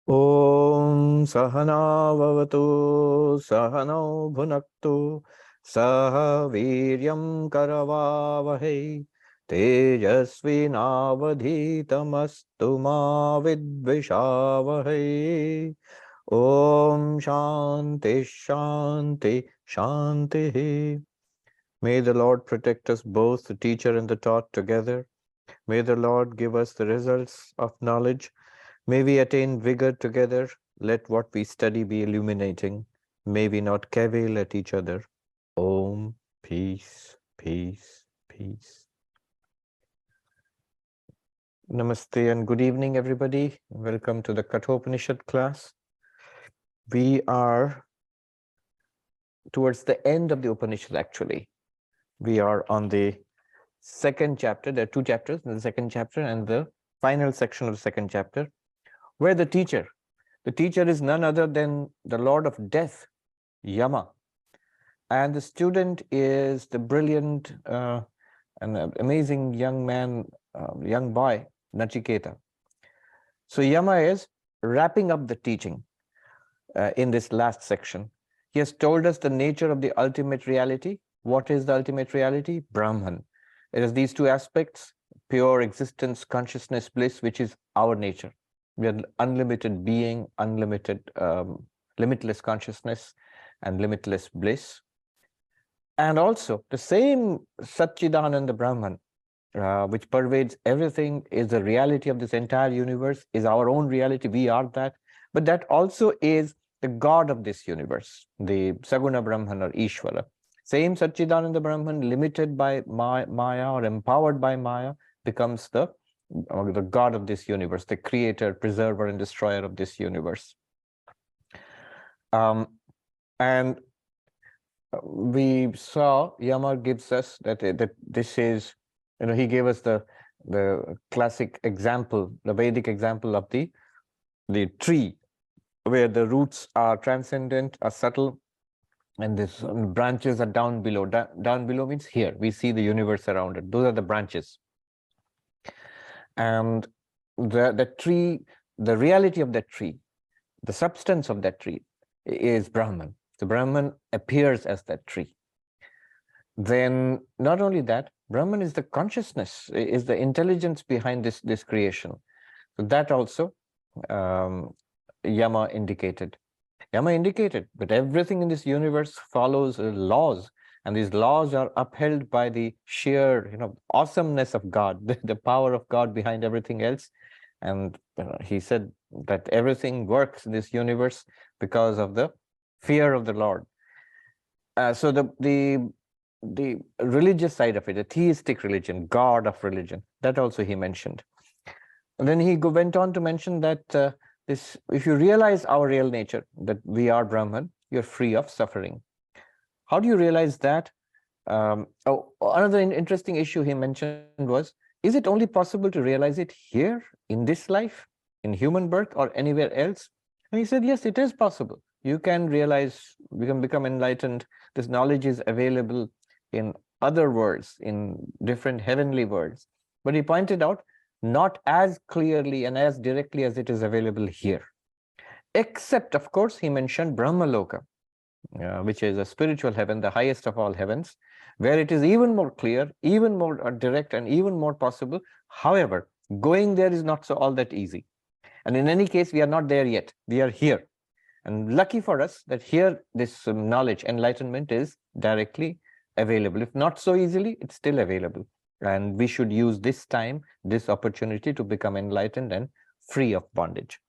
Om Sahana Vavatu Sahano Bhunaktu Saha Viryam Karavavahe Tejasvi Navadhitamastu Ma Vidvishavahe. Om Shanti Shanti Shanti. May the Lord protect us both, the teacher and the taught, together. May the Lord give us the results of knowledge. May we attain vigor together. Let what we study be illuminating. May we not cavil at each other. Om, peace, peace, peace. Namaste and good evening, everybody. Welcome to the Katha Upanishad class. We are towards the end of the Upanishad, actually. We are on the second chapter. There are two chapters in the second chapter and the final section of the second chapter, where the teacher is none other than the Lord of Death, Yama. And the student is the brilliant and amazing young man, young boy, Nachiketa. So Yama is wrapping up the teaching in this last section. He has told us the nature of the ultimate reality. What is the ultimate reality? Brahman. It is these two aspects: pure existence, consciousness, bliss, which is our nature. We are unlimited being, unlimited, limitless consciousness, and limitless bliss. And also the same Satchidananda Brahman, which pervades everything, is the reality of this entire universe, is our own reality. We are that. But that also is the God of this universe, the Saguna Brahman or Ishvara. Same Satchidananda Brahman, limited by Maya or empowered by Maya, becomes the God of this universe, the creator, preserver, and destroyer of this universe. And we saw Yama gives us that this is, he gave us the classic example, the Vedic example of the tree, where the roots are transcendent, are subtle, and these branches are down below. Down below means here we see the universe around it. Those are the branches. And the tree, the reality of that tree, the substance of that tree is Brahman. The Brahman appears as that tree. Then not only that, Brahman is the consciousness, is the intelligence behind this creation. So that also Yama indicated. Yama indicated that everything in this universe follows laws, and these laws are upheld by the sheer, awesomeness of God, the power of God behind everything else. And he said that everything works in this universe because of the fear of the Lord. So the religious side of it, the theistic religion, God of religion, that also he mentioned. And then he went on to mention that if you realize our real nature, that we are Brahman, you're free of suffering. How do you realize that? Another interesting issue he mentioned was, is it only possible to realize it here in this life, in human birth, or anywhere else? And he said, yes, it is possible. You can realize, you can become enlightened. This knowledge is available in other worlds, in different heavenly worlds. But he pointed out, not as clearly and as directly as it is available here. Except, of course, he mentioned Brahmaloka, which is a spiritual heaven, the highest of all heavens, where it is even more clear, even more direct, and even more possible. However, going there is not all that easy. And in any case, we are not there yet. We are here. And lucky for us that here this knowledge, enlightenment, is directly available. If not so easily, it's still available. And we should use this time, this opportunity, to become enlightened and free of bondage.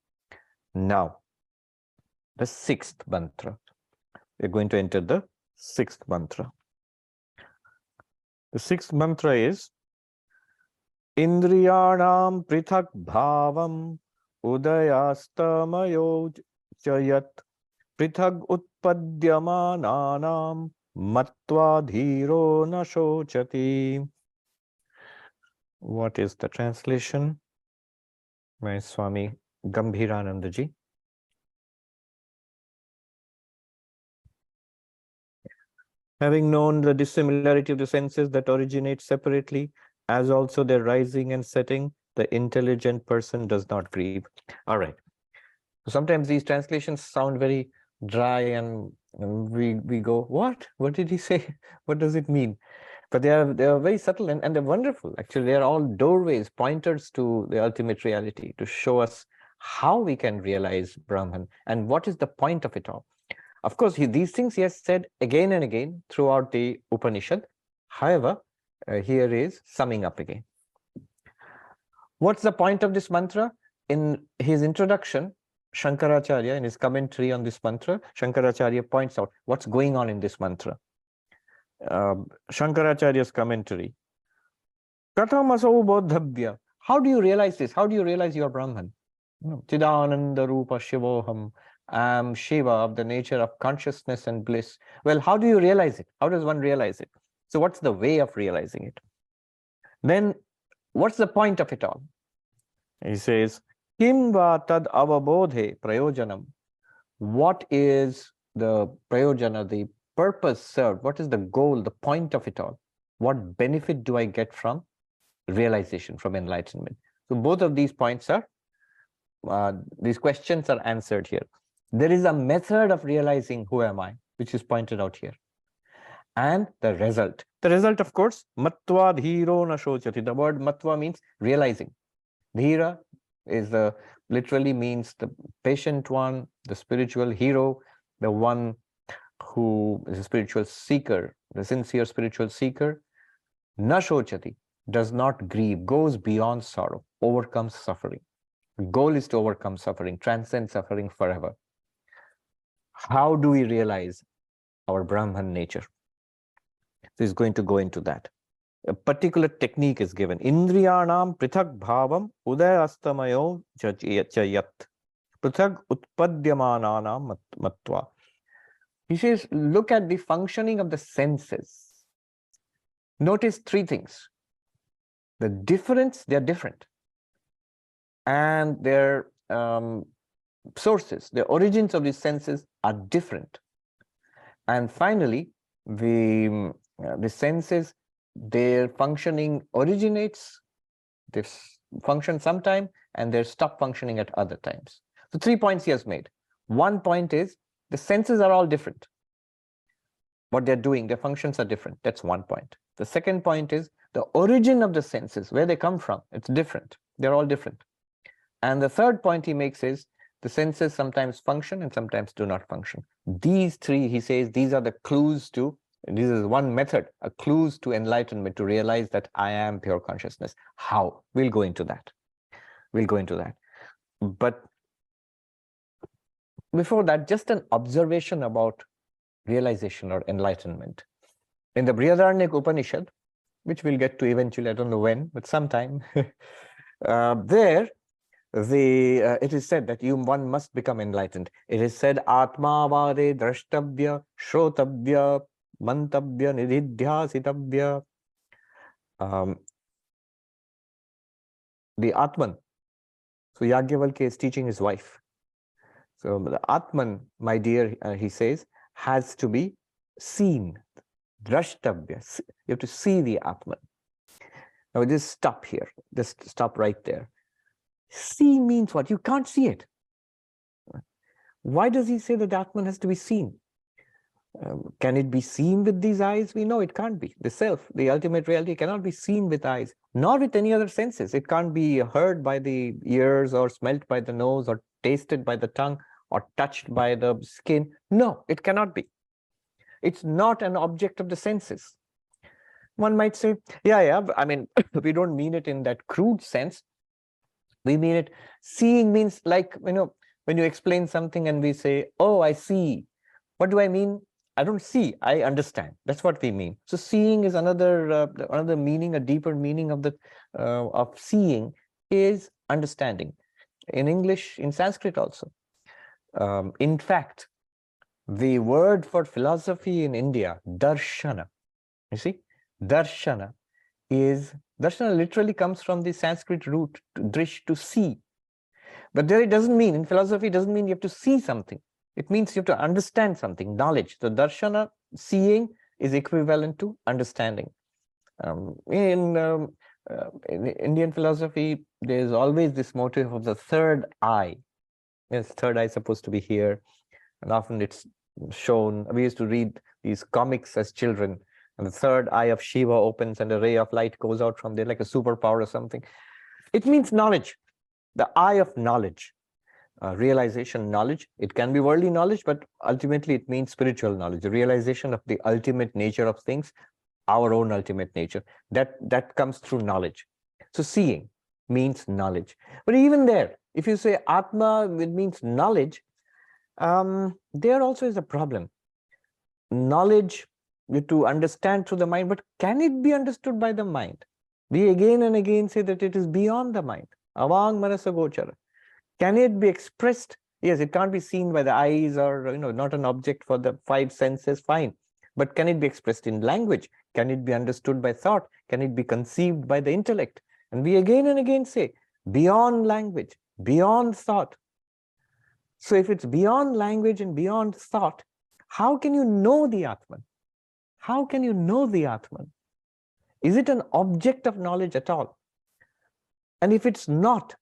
Now, the sixth mantra. We're going to enter the sixth mantra. The sixth mantra is Indriyanam prithak bhavam udayastamayo chayat prithak utpadyamananam matva dhiro na shochati. What is the translation by Swami Gambhirananda ji? Having known the dissimilarity of the senses that originate separately, as also their rising and setting, the intelligent person does not grieve. All right. Sometimes these translations sound very dry, and we go, what? What did he say? What does it mean? But they are very subtle, and they're wonderful. Actually, they are all doorways, pointers to the ultimate reality, to show us how we can realize Brahman and what is the point of it all. Of course, these things he has said again and again throughout the Upanishad. However, here is summing up again. What's the point of this mantra? In his introduction, Shankaracharya, in his commentary on this mantra, Shankaracharya points out what's going on in this mantra. Shankaracharya's commentary. Katham asau bodhabhya. How do you realize this? How do you realize you are Brahman? Chidananda Rupa Shivoham. I am Shiva, of the nature of consciousness and bliss. Well, how do you realize it? How does one realize it? So what's the way of realizing it? Then what's the point of it all? He says, Kim va tad avabodhe prayojanam. What is the prayojana, the purpose served? What is the goal, the point of it all? What benefit do I get from realization, from enlightenment? So both of these points are, these questions are answered here. There is a method of realizing who am I, which is pointed out here. And the result. The result, of course, matva dhiro na shochati. The word matva means realizing. Dhira is literally means the patient one, the spiritual hero, the one who is a spiritual seeker, the sincere spiritual seeker. Na shochati, does not grieve, goes beyond sorrow, overcomes suffering. The goal is to overcome suffering, transcend suffering forever. How do we realize our Brahman nature? So he's going to go into that. A particular technique is given. Indriyanam prithak bhavam udayastamayo chayat. Prithak utpadyamananam matva. He says, look at the functioning of the senses. Notice three things. The difference, they're different. And their sources, the origins of these senses are different. And finally, the senses, their functioning originates, they function sometime, and they stop functioning at other times. So 3 points he has made. One point is the senses are all different. What they're doing, their functions are different. That's one point. The second point is the origin of the senses, where they come from, it's different. They're all different. And the third point he makes is the senses sometimes function and sometimes do not function. These three, he says, these are the clues to, this is one method, a clues to enlightenment, to realize that I am pure consciousness. How? We'll go into that. We'll go into that. But before that, just an observation about realization or enlightenment. In the Brihadaranyaka Upanishad, which we'll get to eventually, I don't know when, but sometime, there, it is said that one must become enlightened. It is said, Atma vare drashtabhya, shrotabhya, mantabhya, nididhyasitabhya. The Atman. So Yajnavalkya is teaching his wife. So the Atman, my dear, he says, has to be seen. Drashtabhya. You have to see the Atman. Now just stop here. Just stop right there. See means what? You can't see it. Why does he say that the Atman has to be seen? Can it be seen with these eyes? We know it can't be. The self, the ultimate reality, cannot be seen with eyes, nor with any other senses. It can't be heard by the ears, or smelt by the nose, or tasted by the tongue, or touched by the skin. No, it cannot be. It's not an object of the senses. One might say, yeah, I mean, we don't mean it in that crude sense. We mean it, seeing means like, when you explain something and we say, oh, I see. What do I mean? I don't see, I understand. That's what we mean. So seeing is another meaning, a deeper meaning of seeing is understanding. In English, in Sanskrit also. In fact, the word for philosophy in India, darshana, you see, darshana literally comes from the Sanskrit root, drish, to see. But there it doesn't mean, in philosophy, it doesn't mean you have to see something. It means you have to understand something, knowledge. The darshana, seeing, is equivalent to understanding. In Indian philosophy, there is always this motive of the third eye. Yes, third eye is supposed to be here. And often it's shown, we used to read these comics as children, and the third eye of Shiva opens and a ray of light goes out from there like a superpower or something. It means knowledge, the eye of knowledge, realization knowledge. It can be worldly knowledge, but ultimately it means spiritual knowledge, the realization of the ultimate nature of things, our own ultimate nature. That comes through knowledge. So seeing means knowledge. But even there, if you say Atma, it means knowledge, there also is a problem. Knowledge to understand through the mind, but can it be understood by the mind? We again and again say that it is beyond the mind. Avang manasa gochara. Can it be expressed? Yes, it can't be seen by the eyes or, not an object for the five senses, fine. But can it be expressed in language? Can it be understood by thought? Can it be conceived by the intellect? And we again and again say, beyond language, beyond thought. So if it's beyond language and beyond thought, how can you know the Atman? How can you know the Atman? Is it an object of knowledge at all? And if it's not,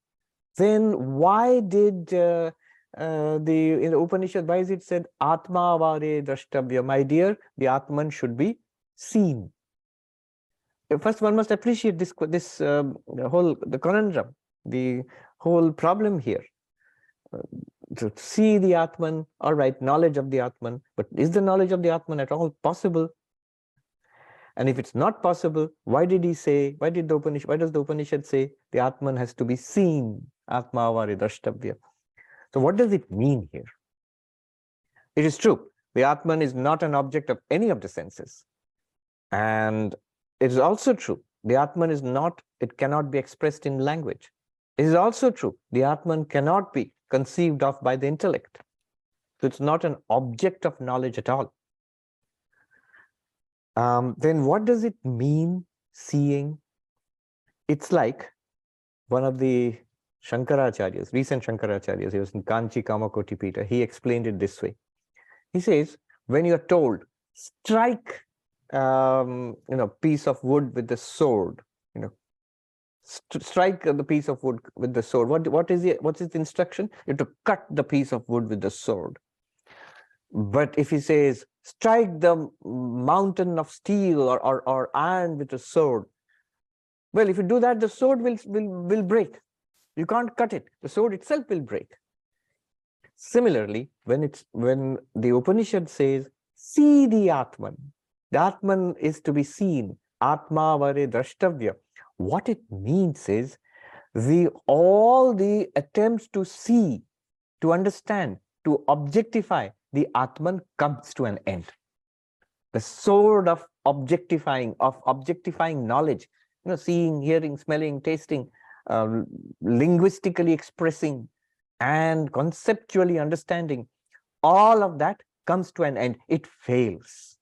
then why did in the Upanishad, why is it said Atma vare drashtabhya? My dear, the Atman should be seen. First, one must appreciate the conundrum, the whole problem here. To see the Atman, all right, knowledge of the Atman, but is the knowledge of the Atman at all possible? And if it's not possible, why did he say, why does the Upanishad say the Atman has to be seen? Atma vare drashtabhya. So what does it mean here? It is true, the Atman is not an object of any of the senses. And it is also true, the Atman is not, it cannot be expressed in language. It is also true, the Atman cannot be conceived of by the intellect. So it's not an object of knowledge at all. Then what does it mean, seeing? It's like one of the Shankaracharyas, recent Shankaracharyas, he was in Kanchi Kamakoti Pita, he explained it this way. He says, when you're told, strike piece of wood with the sword, strike the piece of wood with the sword. What's his instruction? You have to cut the piece of wood with the sword. But if he says, strike the mountain of steel or iron with a sword, well, if you do that, the sword will break. You can't cut it. The sword itself will break. Similarly, when the Upanishad says, see the Atman is to be seen. Atma vare drashtavya. What it means is, all the attempts to see, to understand, to objectify the Atman comes to an end. The sword of objectifying knowledge, seeing, hearing, smelling, tasting, linguistically expressing, and conceptually understanding, all of that comes to an end. It fails.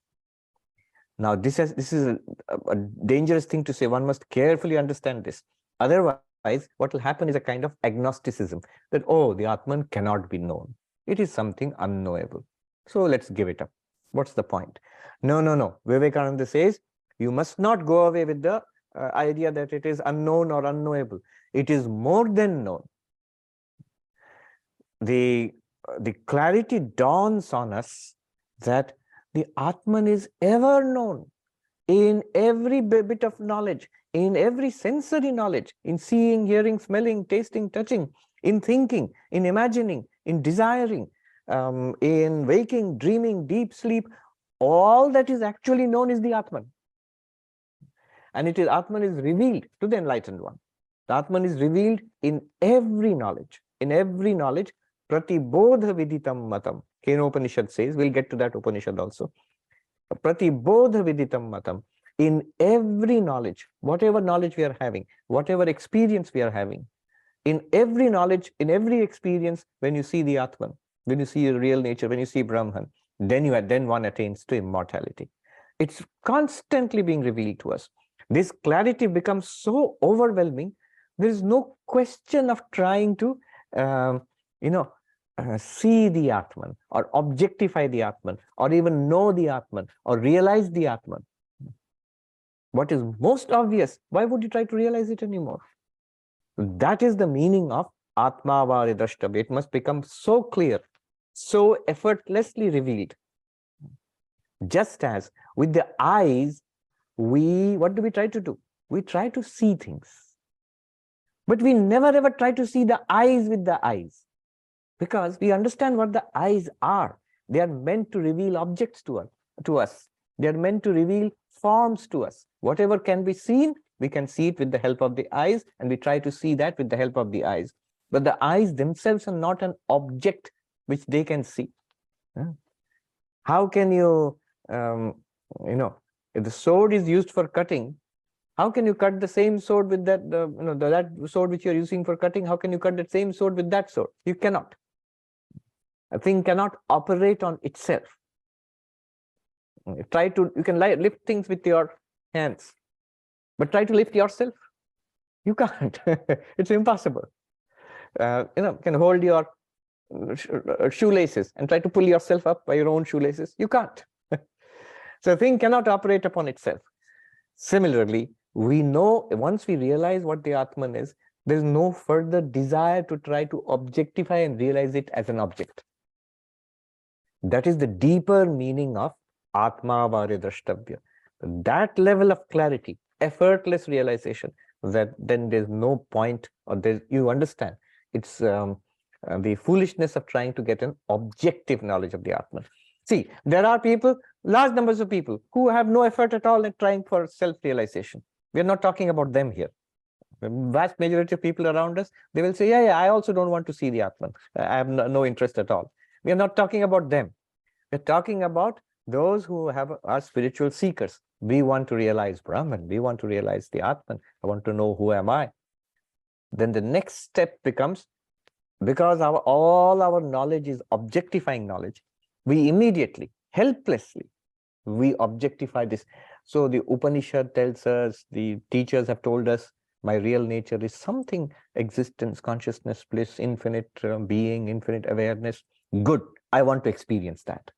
Now, this is a dangerous thing to say. One must carefully understand this. Otherwise, what will happen is a kind of agnosticism that, oh, the Atman cannot be known. It is something unknowable. So let's give it up. What's the point? No. Vivekananda says, you must not go away with the idea that it is unknown or unknowable. It is more than known. The clarity dawns on us that the Atman is ever known in every bit of knowledge, in every sensory knowledge, in seeing, hearing, smelling, tasting, touching, in thinking, in imagining, in desiring, in waking, dreaming, deep sleep. All that is actually known is the Atman. And Atman is revealed to the enlightened one. The Atman is revealed in every knowledge. In every knowledge, pratibodha viditam matam. Kena Upanishad says, we'll get to that Upanishad also. Pratibodha viditam matam. In every knowledge, whatever knowledge we are having, whatever experience we are having, in every knowledge, in every experience, when you see the Atman, when you see your real nature, when you see Brahman, then one attains to immortality. It's constantly being revealed to us. This clarity becomes so overwhelming, there is no question of trying to, see the Atman, or objectify the Atman, or even know the Atman, or realize the Atman. What is most obvious, why would you try to realize it anymore? That is the meaning of Atmavari Drashtabhya. It must become so clear, so effortlessly revealed. Just as with the eyes, what do we try to do? We try to see things. But we never ever try to see the eyes with the eyes, because we understand what the eyes are. They are meant to reveal objects to us. They are meant to reveal forms to us. Whatever can be seen, we can see it with the help of the eyes, and we try to see that with the help of the eyes. But the eyes themselves are not an object which they can see. How can you, if the sword is used for cutting, how can you cut the same sword with that, that sword which you're using for cutting? How can you cut that same sword with that sword? You cannot. A thing cannot operate on itself. You can lift things with your hands, but try to lift yourself. You can't. It's impossible. You can hold your shoelaces and try to pull yourself up by your own shoelaces. You can't. So a thing cannot operate upon itself. Similarly, we know once we realize what the Atman is, there's no further desire to try to objectify and realize it as an object. That is the deeper meaning of Atma Varya Drashtabhya. That level of clarity, effortless realization, that then there's no point, or you understand. It's the foolishness of trying to get an objective knowledge of the Atman. See, there are people, large numbers of people, who have no effort at all in trying for self-realization. We're not talking about them here. The vast majority of people around us, they will say, yeah, I also don't want to see the Atman. I have no interest at all. We are not talking about them. We're talking about those who are spiritual seekers. We want to realize Brahman. We want to realize the Atman. I want to know who am I. Then the next step becomes, because all our knowledge is objectifying knowledge, we immediately, helplessly, we objectify this. So the Upanishad tells us, the teachers have told us, my real nature is something, existence, consciousness, bliss, infinite being, infinite awareness. Good, I want to experience that.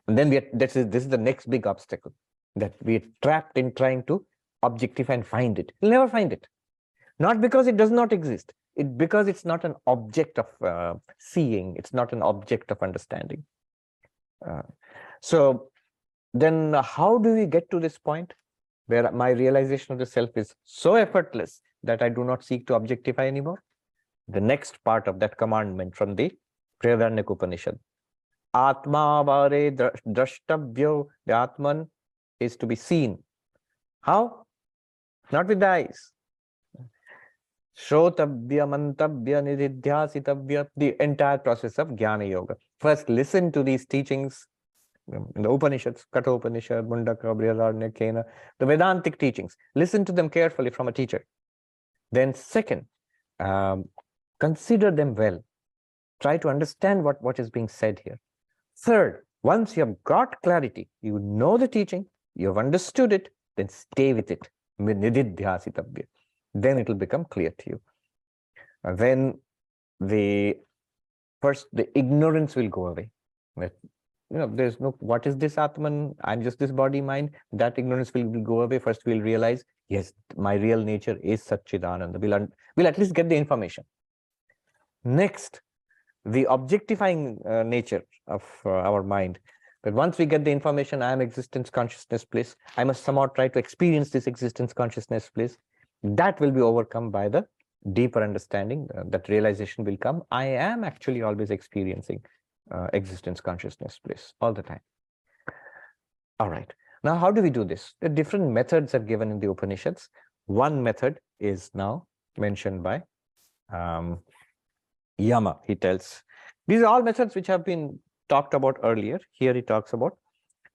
And then this is the next big obstacle, that we are trapped in trying to objectify and find it. We'll never find it. Not because it does not exist, because it's not an object of seeing, it's not an object of understanding. So then how do we get to this point where my realization of the self is so effortless that I do not seek to objectify anymore? The next part of that commandment from the Brihadaranyaka Upanishad. Atma vare drashtabhyo, the Atman is to be seen. How? Not with the eyes. Shrotabhya, mantabhya, nididhyasitavya, the entire process of Jnana Yoga. First, listen to these teachings in the Upanishads, Katha Upanishad, Mundaka, Brihadaranyaka, the Vedantic teachings. Listen to them carefully from a teacher. Then second, consider them well. Try to understand what is being said here. Third, once you have got clarity, you know the teaching, you have understood it, then stay with it. Nididhyasitavya. Then it will become clear to you. Then the ignorance will go away. There's no, what is this Atman? I'm just this body, mind. That ignorance will go away. First, we'll realize, yes, my real nature is Satchidananda. We'll at least get the information. Next, the objectifying nature of our mind. But once we get the information, I am existence, consciousness, bliss, I must somehow try to experience this existence, consciousness, bliss. That will be overcome by the deeper understanding. That realization will come. I am actually always experiencing existence, consciousness, bliss all the time. All right. Now, how do we do this? The different methods are given in the Upanishads. One method is now mentioned by Yama. He tells, these are all methods which have been talked about earlier. Here he talks about,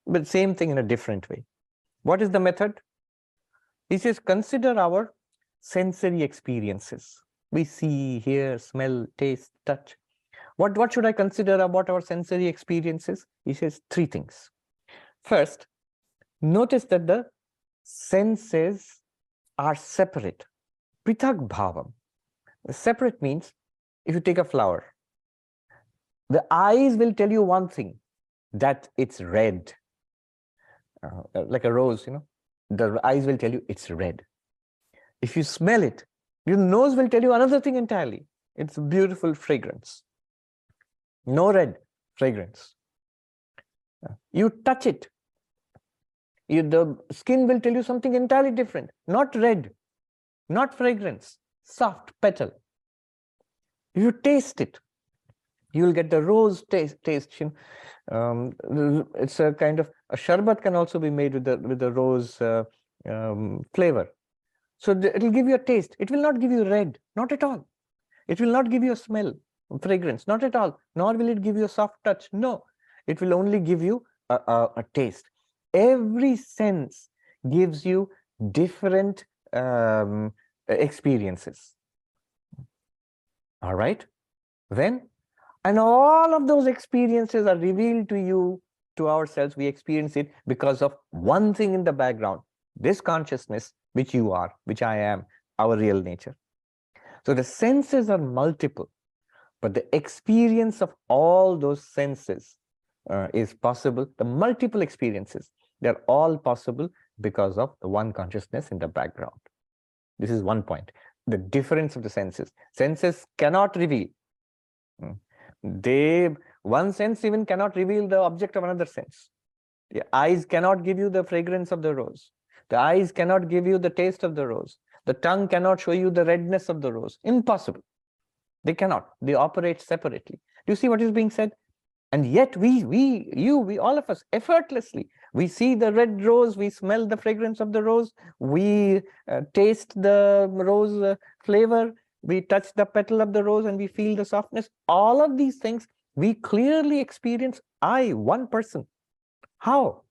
but same thing in a different way. What is the method? He says, consider our sensory experiences. We see, hear, smell, taste, touch. What should I consider about our sensory experiences? He says 3 things. First, notice that the senses are separate. Prithak bhavam. Separate means, if you take a flower, the eyes will tell you one thing, that it's red. Like a rose, the eyes will tell you it's red. If you smell it, your nose will tell you another thing entirely. It's a beautiful fragrance. No red fragrance. You touch it, the skin will tell you something entirely different. Not red, not fragrance, soft petal. You taste it, you will get the rose taste. It's a kind of a sharbat can also be made with the rose flavor. So it will give you a taste. It will not give you red, not at all. It will not give you a smell, fragrance, not at all. Nor will it give you a soft touch. No, it will only give you a taste. Every sense gives you different experiences. All right? When? And all of those experiences are revealed to you, to ourselves. We experience it because of one thing in the background, this consciousness, which you are, which I am, our real nature. So the senses are multiple, but the experience of all those senses is possible. The multiple experiences, they're all possible because of the one consciousness in the background. This is one point. The difference of the senses. Senses cannot reveal. One sense even cannot reveal the object of another sense. The eyes cannot give you the fragrance of the rose. The eyes cannot give you the taste of the rose. The tongue cannot show you the redness of the rose. Impossible. They cannot. They operate separately. Do you see what is being said? And yet we, all of us, effortlessly, we see the red rose, we smell the fragrance of the rose, we taste the rose flavor, we touch the petal of the rose and we feel the softness. All of these things we clearly experience. One person. How?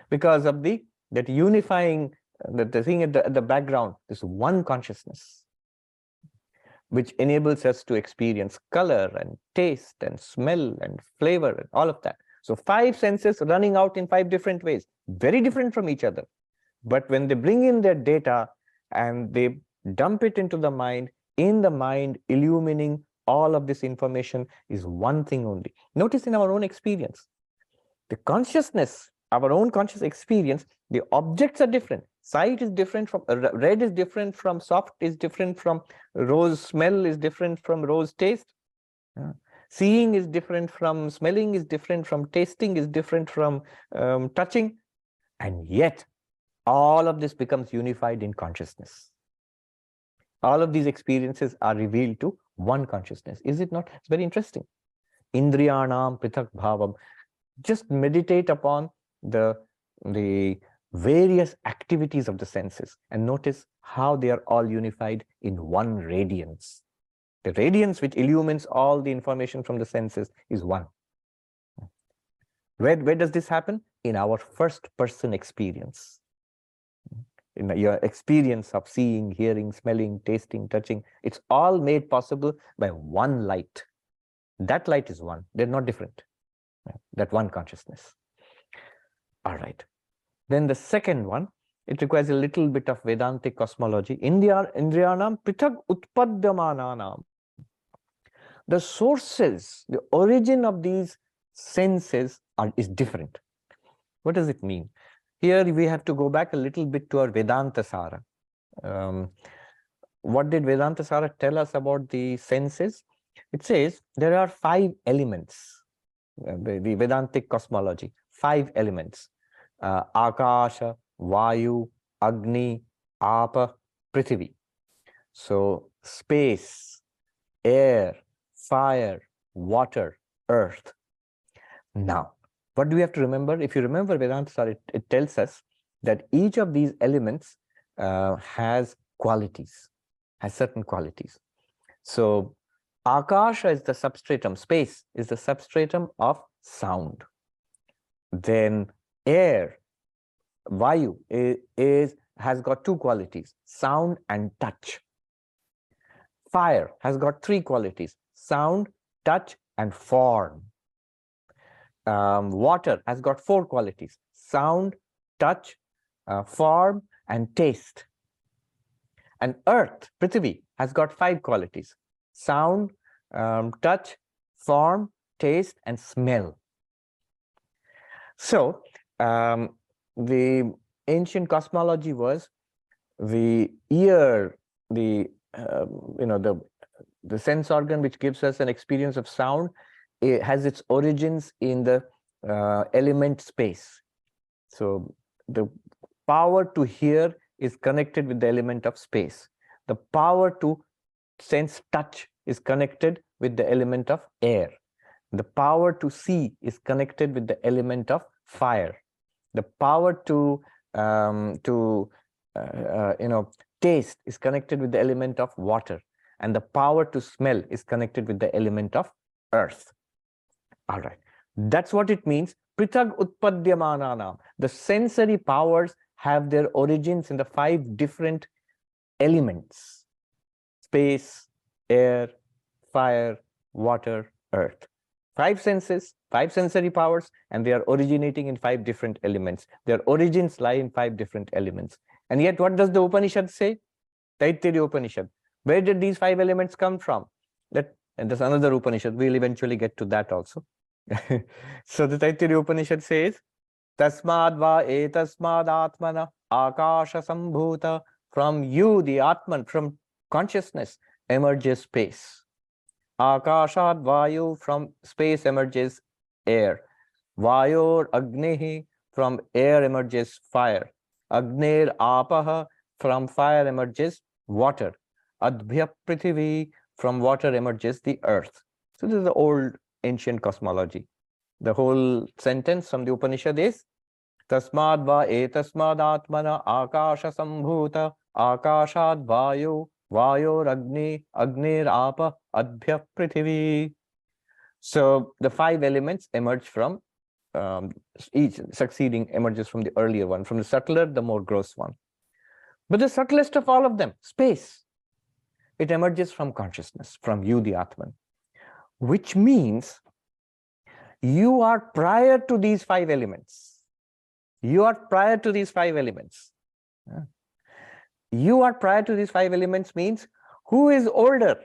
Because of that unifying, the thing at the background, this one consciousness, which enables us to experience color and taste and smell and flavor and all of that. So 5 senses running out in 5 different ways, very different from each other. But when they bring in their data and they dump it into the mind, in the mind, illumining all of this information is one thing only. Notice in our own experience, the consciousness, our own conscious experience, the objects are different. Sight is different from red, is different from soft, is different from rose smell, is different from rose taste. Seeing is different from smelling, is different from tasting, is different from touching. And yet, all of this becomes unified in consciousness. All of these experiences are revealed to one consciousness. Is it not? It's very interesting. Indriyanam prithak bhavam. Just meditate upon the various activities of the senses and notice how they are all unified in one radiance. The radiance which illumines all the information from the senses is one. Where does this happen? In our first person experience. In your experience of seeing, hearing, smelling, tasting, touching, it's all made possible by one light. That light is one. They're not different. That one consciousness. All right. Then the second one, it requires a little bit of Vedantic cosmology. Indriyanam prithak utpadyamananam. The sources, the origin of these senses is different. What does it mean? Here we have to go back a little bit to our Vedanta Sara. What did Vedanta Sara tell us about the senses? It says there are 5 elements. The Vedantic cosmology, 5 elements. Akasha, Vayu, Agni, Apa, Prithvi. So space, air, fire, water, earth. Now, what do we have to remember? If you remember Vedanta, it tells us that each of these elements has qualities, has certain qualities. So Akasha is the substratum, space is the substratum of sound. Then air, Vayu, has got 2 qualities, sound and touch. Fire has got 3 qualities, sound, touch, and form. Water has got 4 qualities, sound, touch, form, and taste. And earth, Prithvi, has got 5 qualities, sound, touch, form, taste, and smell. So the ancient cosmology was the ear, the The sense organ which gives us an experience of sound, it has its origins in the element space. So the power to hear is connected with the element of space. The power to sense touch is connected with the element of air. The power to see is connected with the element of fire. The power to taste is connected with the element of water, and the power to smell is connected with the element of earth. All right, that's what it means. Prithag utpadyamananam. The sensory powers have their origins in the 5 different elements: space, air, fire, water, earth. 5 senses, 5 sensory powers, and they are originating in 5 different elements. Their origins lie in 5 different elements. And yet, what does the Upanishad say? Taittiriya Upanishad. Where did these 5 elements come from? And there's another Upanishad. We'll eventually get to that also. So the Taittiriya Upanishad says, Tasmad va etasmad atmana akasha sambhuta. From you, the Atman, from consciousness, emerges space. Akashad vayu, from space emerges air. Vayor agnehi, from air emerges fire. Agner apaha, from fire emerges water. Adhya prithivi, from water emerges the earth. So this is the old ancient cosmology. The whole sentence from the Upanishad is Tasmad va etasmad atmana akasha sambhuta akashad vayu vayor agni agnir apa adhya prithivi. So the 5 elements emerge from each succeeding emerges from the earlier one, from the subtler, the more gross one. But the subtlest of all of them, space, it emerges from consciousness, from you, the Atman, which means you are prior to these 5 elements. You are prior to these 5 elements. You are prior to these 5 elements means who is older?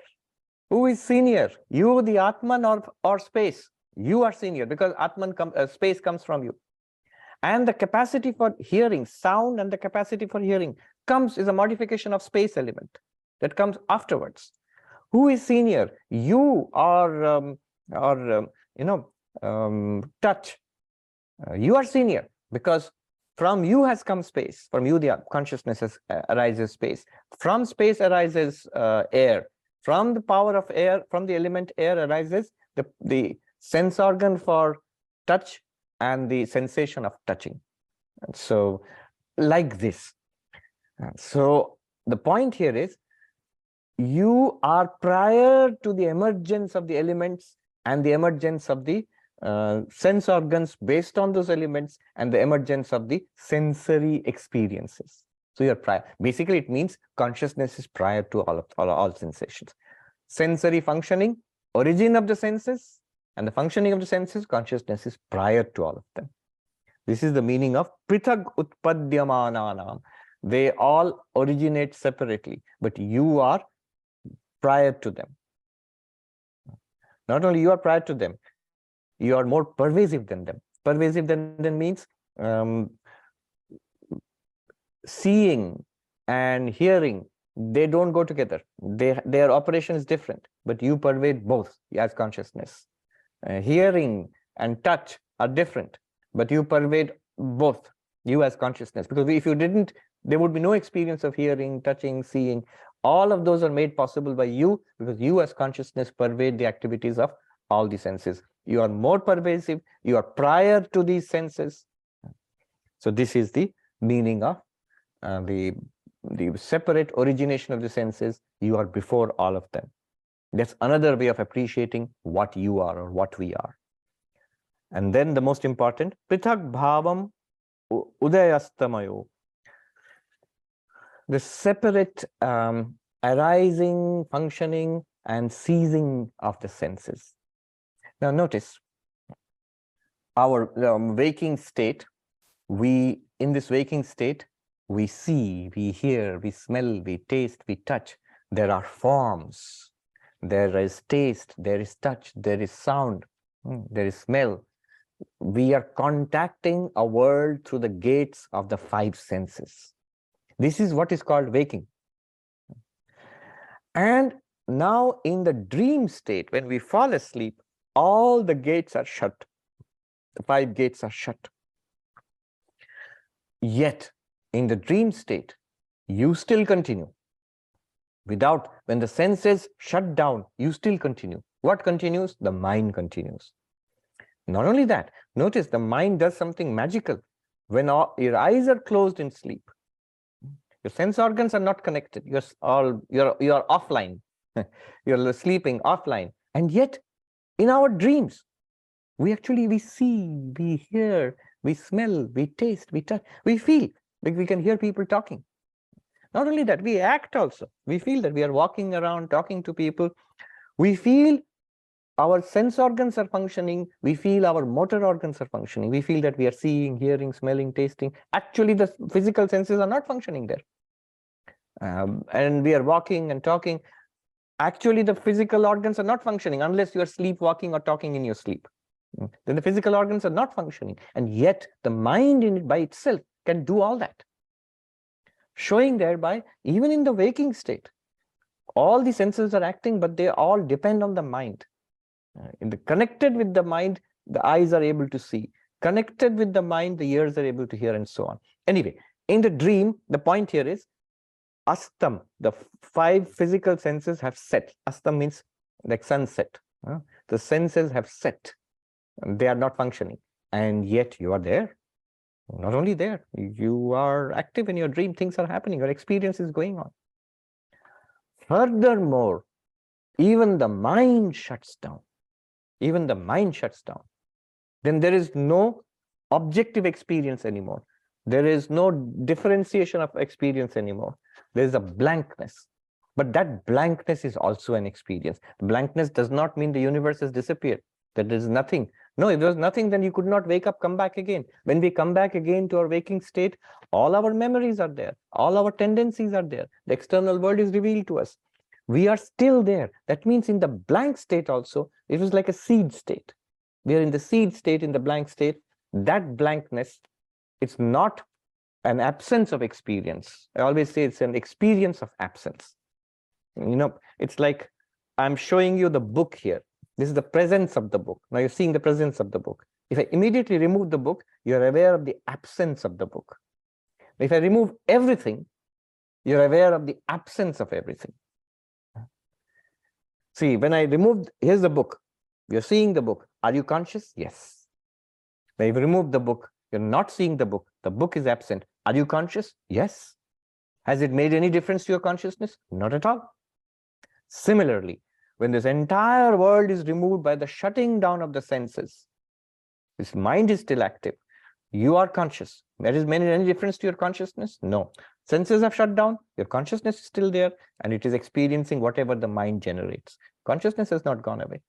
Who is senior? You, the Atman, or space? You are senior because Atman space comes from you. And the capacity for hearing, sound, and the capacity for hearing is a modification of space element that comes afterwards. Who is senior? You or touch. You are senior because from you has come space. From you, the consciousness arises space. From space arises air. From the power of air, from the element air arises the sense organ for touch and the sensation of touching. And so, like this. So the point here is, you are prior to the emergence of the elements and the emergence of the sense organs based on those elements and the emergence of the sensory experiences. So you're prior. Basically, it means consciousness is prior to all sensations. Sensory functioning, origin of the senses, and the functioning of the senses, consciousness is prior to all of them. This is the meaning of prithag utpadyamananam. They all originate separately, but you are prior to them. Not only you are prior to them, you are more pervasive than them. Pervasive than means seeing and hearing, they don't go together. Their operation is different, but you pervade both as consciousness. Hearing and touch are different, but you pervade both, you as consciousness. Because if you didn't, there would be no experience of hearing, touching, seeing. All of those are made possible by you because you as consciousness pervade the activities of all the senses. You are more pervasive, you are prior to these senses. So this is the meaning of the separate origination of the senses. You are before all of them. That's another way of appreciating what you are or what we are. And then the most important, prithak bhavam udayastamayo. The separate arising, functioning, and ceasing of the senses. Now notice, our waking state, in this waking state, we see, we hear, we smell, we taste, we touch. There are forms. There is taste, there is touch, there is sound, there is smell. We are contacting a world through the gates of the 5 senses. This is what is called waking. And now in the dream state, when we fall asleep, all the gates are shut. The 5 gates are shut. Yet, in the dream state, you still continue. When the senses shut down, you still continue. What continues? The mind continues. Not only that, notice the mind does something magical. When your eyes are closed in sleep, your sense organs are not connected. You're offline. You're sleeping offline. And yet, in our dreams, we see, we hear, we smell, we taste, we touch, we feel. Like we can hear people talking. Not only that, we act also. We feel that we are walking around, talking to people. We feel our sense organs are functioning. We feel our motor organs are functioning. We feel that we are seeing, hearing, smelling, tasting. Actually, the physical senses are not functioning there. And we are walking and talking. Actually, the physical organs are not functioning unless you are sleepwalking or talking in your sleep. Then the physical organs are not functioning. And yet, the mind in it by itself can do all that. Showing thereby, even in the waking state, all the senses are acting, but they all depend on the mind. Connected with the mind, the eyes are able to see. Connected with the mind, the ears are able to hear, and so on. Anyway, in the dream, the point here is astam, the 5 physical senses have set. Astam means like sunset. The senses have set. They are not functioning. And yet you are there. Not only there, you are active in your dream. Things are happening. Your experience is going on. Furthermore, even the mind shuts down. Even the mind shuts down. Then there is no objective experience anymore. There is no differentiation of experience anymore. There is a blankness. But that blankness is also an experience. Blankness does not mean the universe has disappeared, that there is nothing. No, if there was nothing, then you could not wake up, come back again. When we come back again to our waking state, all our memories are there. All our tendencies are there. The external world is revealed to us. We are still there. That means in the blank state also, it was like a seed state. We are in the seed state, in the blank state. That blankness, it's not an absence of experience. I always say it's an experience of absence. It's like I'm showing you the book here. This is the presence of the book. Now you're seeing the presence of the book. If I immediately remove the book, you're aware of the absence of the book. If I remove everything, you're aware of the absence of everything. See, when I removed, here's the book. You're seeing the book. Are you conscious? Yes. When you remove the book, you're not seeing the book. The book is absent. Are you conscious? Yes. Has it made any difference to your consciousness? Not at all. Similarly, when this entire world is removed by the shutting down of the senses, this mind is still active. You are conscious. Has it made any difference to your consciousness? No. Senses have shut down. Your consciousness is still there, and it is experiencing whatever the mind generates. Consciousness has not gone away.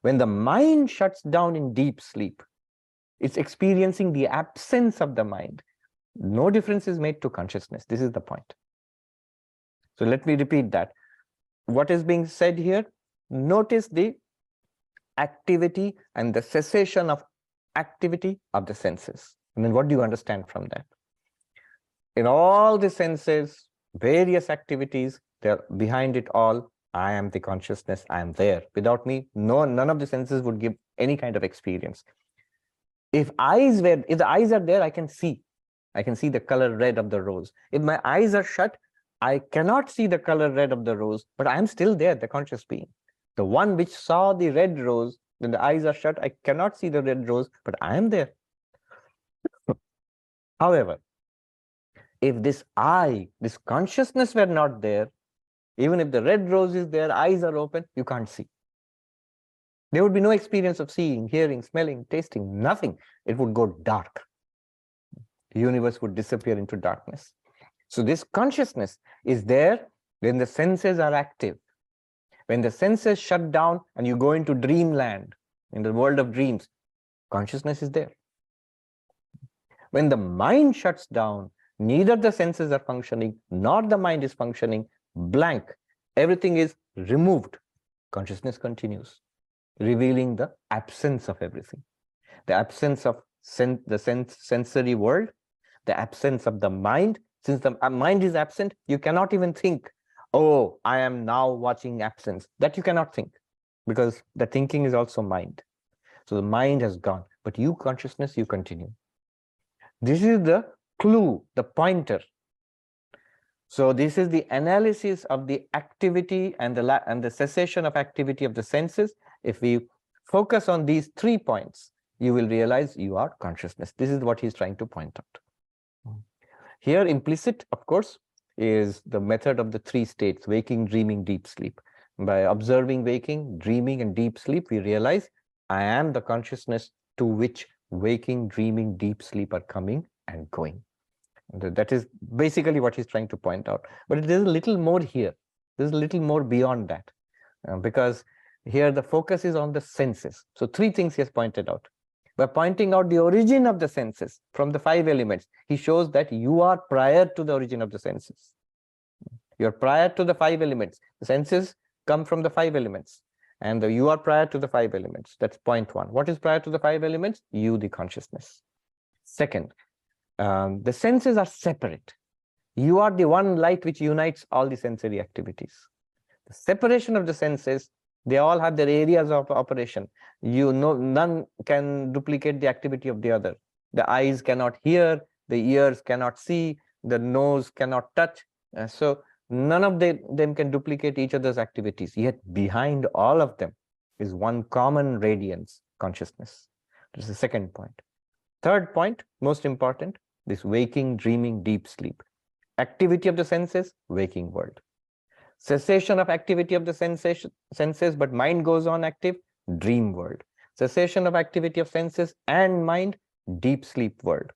When the mind shuts down in deep sleep, it's experiencing the absence of the mind. No difference is made to consciousness. This is the point. So let me repeat that. What is being said here? Notice the activity and the cessation of activity of the senses. And then what do you understand from that? In all the senses, various activities, they're behind it all. I am the consciousness. I am there. Without me, none of the senses would give any kind of experience. If the eyes are there, I can see. I can see the color red of the rose. If my eyes are shut, I cannot see the color red of the rose, but I am still there, the conscious being. The one which saw the red rose, when the eyes are shut, I cannot see the red rose, but I am there. However, if this consciousness were not there, even if the red rose is there, eyes are open, you can't see. There would be no experience of seeing, hearing, smelling, tasting, nothing. It would go dark. The universe would disappear into darkness. So this consciousness is there when the senses are active. When the senses shut down and you go into dreamland, in the world of dreams, consciousness is there. When the mind shuts down, neither the senses are functioning, nor the mind is functioning, blank. Everything is removed. Consciousness continues, revealing the absence of everything. The absence of the sensory world, the absence of the mind. Since the mind is absent, you cannot even think oh, I am now watching absence. That you cannot think, because the thinking is also mind. So the mind has gone, but you, consciousness, you continue. This is the clue, the pointer. So this is the analysis of the activity and the cessation of activity of the senses. If we focus on these 3 points, you will realize you are consciousness. This is what he's trying to point out. Here, implicit, of course, is the method of the 3 states: waking, dreaming, deep sleep. By observing waking, dreaming, and deep sleep, we realize I am the consciousness to which waking, dreaming, deep sleep are coming and going. That is basically what he's trying to point out. But there's a little more here. There's a little more beyond that, because here the focus is on the senses. So 3 things he has pointed out. By pointing out the origin of the senses from the 5 elements, he shows that you are prior to the origin of the senses. You're prior to the 5 elements. The senses come from the 5 elements, and you are prior to the 5 elements. That's point 1. What is prior to the 5 elements? You, the consciousness. Second, the senses are separate. You are the one light which unites all the sensory activities. The separation of the senses, they all have their areas of operation. You know, none can duplicate the activity of the other. The eyes cannot hear, the ears cannot see, the nose cannot touch. So none of them can duplicate each other's activities. Yet behind all of them is one common radiance, consciousness. This is the second point. Third point, most important, this waking, dreaming, deep sleep. Activity of the senses, waking world. Cessation of activity of the senses, but mind goes on active, dream world. Cessation of activity of senses and mind, deep sleep world.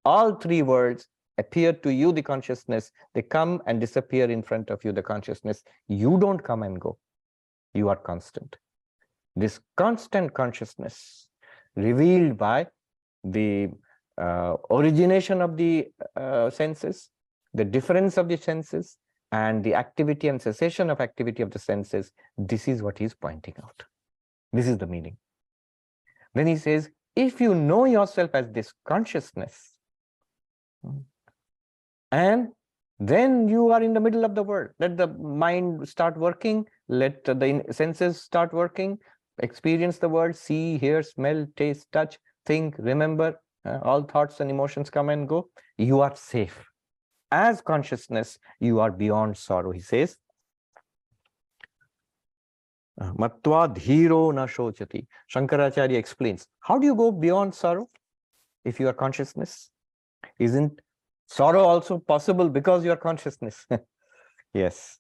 All 3 worlds appear to you, the consciousness. They come and disappear in front of you, the consciousness. You don't come and go. You are constant. This constant consciousness, revealed by the origination of the senses, the difference of the senses, and the activity and cessation of activity of the senses, this is what he's pointing out. This is the meaning. Then he says, if you know yourself as this consciousness, and then you are in the middle of the world. Let the mind start working, let the senses start working, experience the world, see, hear, smell, taste, touch, think, remember, all thoughts and emotions come and go. You are safe. As consciousness, you are beyond sorrow, he says. Matva dhiro na shochati. Shankaracharya explains, how do you go beyond sorrow if you are consciousness? Isn't sorrow also possible because you are consciousness? Yes.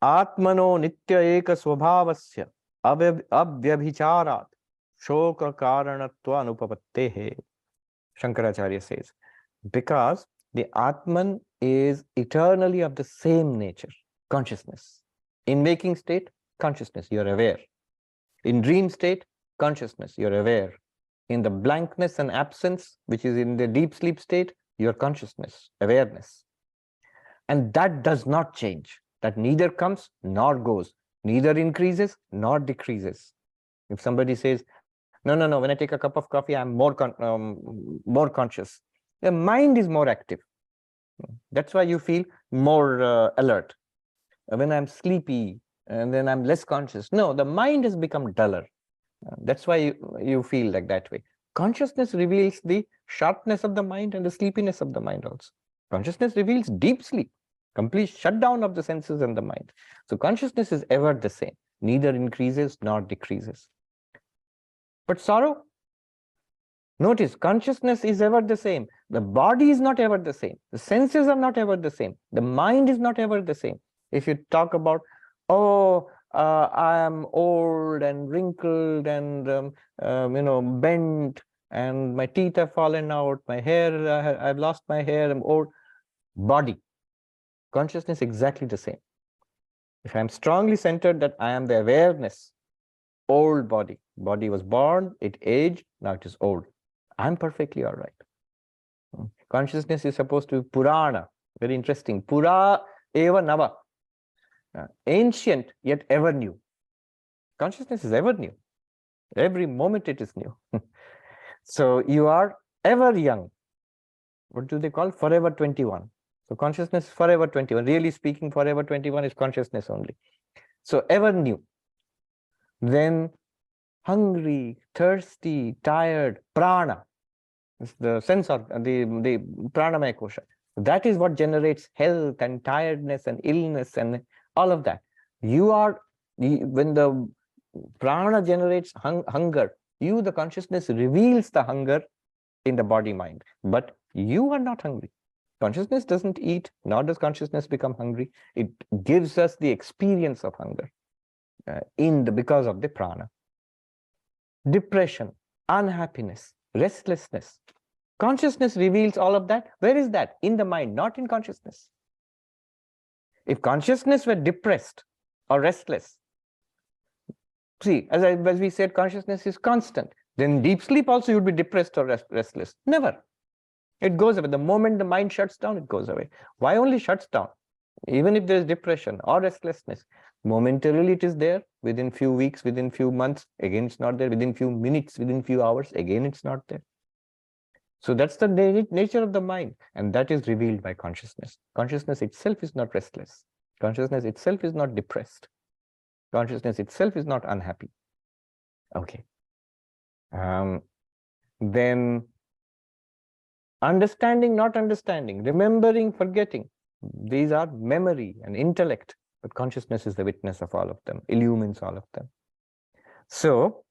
Atmano nitya eka swabhavasya abhyabhicharat shoka karanatva anupapattehe. Shankaracharya says, because the Atman is eternally of the same nature, consciousness. In waking state, consciousness, you're aware. In dream state, consciousness, you're aware. In the blankness and absence, which is in the deep sleep state, your consciousness, awareness. And that does not change. That neither comes nor goes, neither increases nor decreases. If somebody says, no, when I take a cup of coffee, I'm more conscious. The mind is more active. That's why you feel more alert. When I'm sleepy, and then I'm less conscious. No, the mind has become duller. That's why you feel like that way. Consciousness reveals the sharpness of the mind and the sleepiness of the mind also. Consciousness reveals deep sleep, complete shutdown of the senses and the mind. So consciousness is ever the same, neither increases nor decreases. But sorrow, notice, consciousness is ever the same. The body is not ever the same. The senses are not ever the same. The mind is not ever the same. If you talk about, I am old and wrinkled and bent, and my teeth have fallen out, my hair, I've lost my hair, I'm old. Body, consciousness exactly the same. If I'm strongly centered that I am the awareness, old body was born, it aged, now it is old. I'm perfectly all right. Consciousness is supposed to be Purana, very interesting. Pura eva nava. Ancient yet ever new. Consciousness is ever new. Every moment it is new. So you are ever young. What do they call? Forever 21. So consciousness is forever 21. Really speaking, forever 21 is consciousness only. So ever new. Then hungry, thirsty, tired, prana. It's the sense of the pranamaya kosha. That is what generates health and tiredness and illness and all of that. You are, when the prana generates hunger, the consciousness reveals the hunger in the body mind. But you are not hungry. Consciousness doesn't eat, nor does consciousness become hungry. It gives us the experience of hunger because of the prana. Depression, unhappiness, restlessness. Consciousness reveals all of that. Where is that? In the mind, not in consciousness. If consciousness were depressed or restless, see, as we said, consciousness is constant. Then deep sleep also you would be depressed or restless. Never. It goes away. The moment the mind shuts down, it goes away. Why only shuts down? Even if there is depression or restlessness, momentarily it is there. Within few weeks, within few months, again it's not there. Within few minutes, within few hours, again it's not there. So that's the nature of the mind, and that is revealed by consciousness. Consciousness itself is not restless. Consciousness itself is not depressed. Consciousness itself is not unhappy. Okay. Then understanding, not understanding, remembering, forgetting. These are memory and intellect, but consciousness is the witness of all of them, illumines all of them. So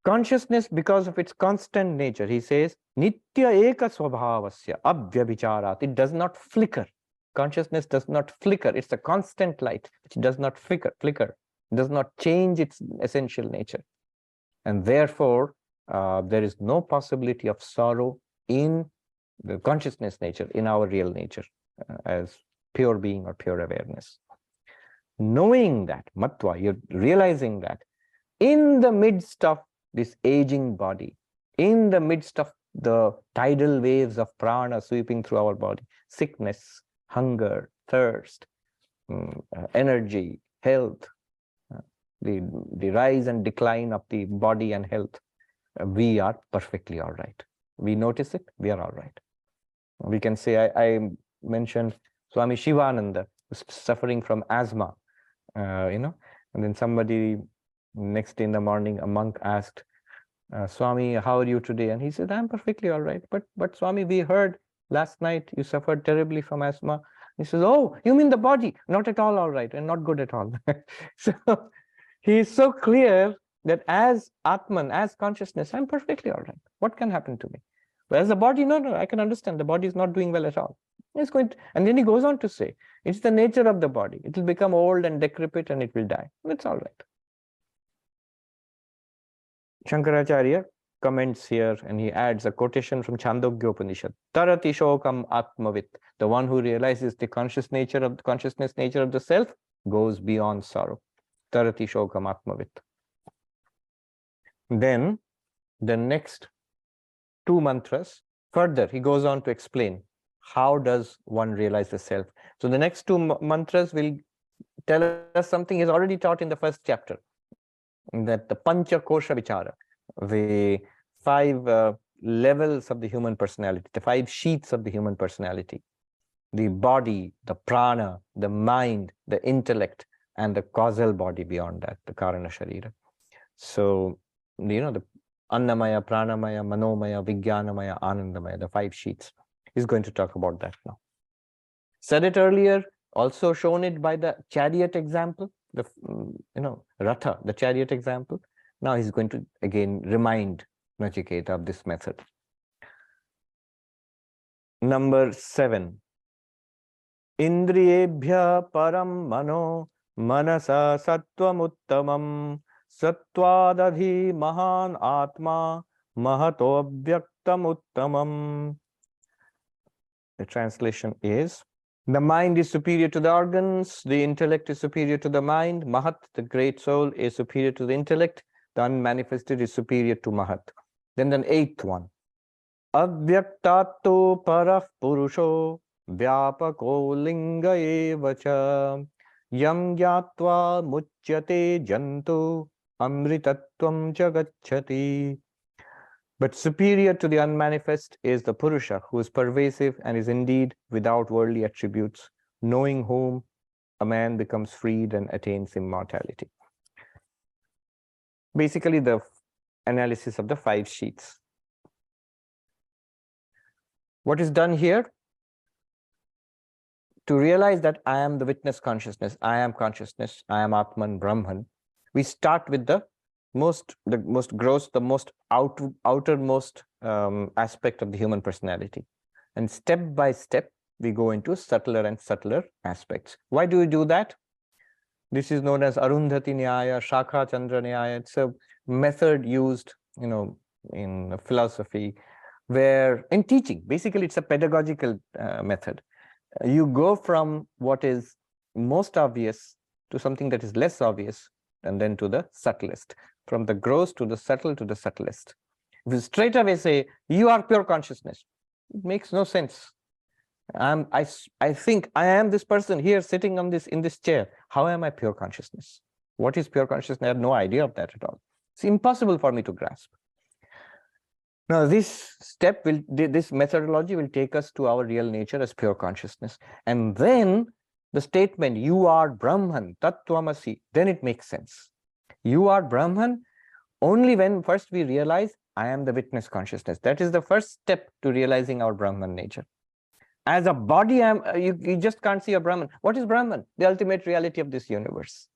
consciousness, because of its constant nature, he says, Nitya eka swabhavasya abhyavicharat. It does not flicker. Consciousness does not flicker. It's a constant light which does not flicker, does not change its essential nature. And therefore, there is no possibility of sorrow in the consciousness nature, in our real nature, as pure being or pure awareness. Knowing that, matva, you're realizing that in the midst of this aging body, in the midst of the tidal waves of prana sweeping through our body, sickness, hunger, thirst, energy, health, the rise and decline of the body and health, we are perfectly all right. We notice it, we are all right. We can say, I mentioned Swami Shivananda suffering from asthma, and then somebody next day in the morning, a monk asked, Swami, how are you today? And he said, I'm perfectly all right. But Swami, we heard last night you suffered terribly from asthma. He says, oh, you mean the body? Not at all right, and not good at all. So he is so clear that as Atman, as consciousness, I'm perfectly all right. What can happen to me? But as the body, no, I can understand the body is not doing well at all. It's going to, and then he goes on to say, it's the nature of the body. It will become old and decrepit and it will die. It's all right. Shankaracharya comments here and he adds a quotation from Chandogya Upanishad. Tarati shokam atmavit. The one who realizes the consciousness nature of the self goes beyond sorrow. Tarati shokam atmavit. Then the next two mantras, further he goes on to explain how does one realize the self. So the next two mantras will tell us something he's already taught in the first chapter, that the pancha kosha vichara, the 5 levels of the human personality, the 5 sheaths of the human personality, the body, the prana, the mind, the intellect, and the causal body beyond that, the karana sharira. So the annamaya, pranamaya, manomaya, vijnanamaya, anandamaya, the 5 sheaths. He's going to talk about that now. Said it earlier, also shown it by the chariot example, the Ratha, the chariot example. Now he's going to again remind Nachiketa of this method. Number 7. Indriyebhya param mano manasa sattvam uttamam sattvadadhi mahan atma mahato abhyaktam uttamam. The translation is, the mind is superior to the organs, the intellect is superior to the mind, Mahat, the great soul, is superior to the intellect, the unmanifested is superior to Mahat. Then the 8th one, Avyaktato parah purusho vyapako linga evacha yam gyatva muchyate jantu amritatvam jagacchati. But superior to the unmanifest is the Purusha, who is pervasive and is indeed without worldly attributes, knowing whom a man becomes freed and attains immortality. Basically, the analysis of the 5 sheets. What is done here? To realize that I am the witness consciousness, I am consciousness, I am Atman, Brahman, we start with the most gross, the most outermost aspect of the human personality. And step by step, we go into subtler and subtler aspects. Why do we do that? This is known as Arundhati Nyaya, Shakha Chandra Nyaya. It's a method used, in philosophy, where in teaching, basically it's a pedagogical method. You go from what is most obvious to something that is less obvious, and then to the subtlest, from the gross to the subtle to the subtlest. If you straight away say, you are pure consciousness, it makes no sense. I think I am this person here sitting on in this chair. How am I pure consciousness? What is pure consciousness? I have no idea of that at all. It's impossible for me to grasp. Now, this methodology will take us to our real nature as pure consciousness. And then the statement, you are Brahman, Tat Tvamasi, then it makes sense. You are Brahman only when first we realize I am the witness consciousness. That is the first step to realizing our Brahman nature. As a body, you just can't see a Brahman. What is Brahman? The ultimate reality of this universe.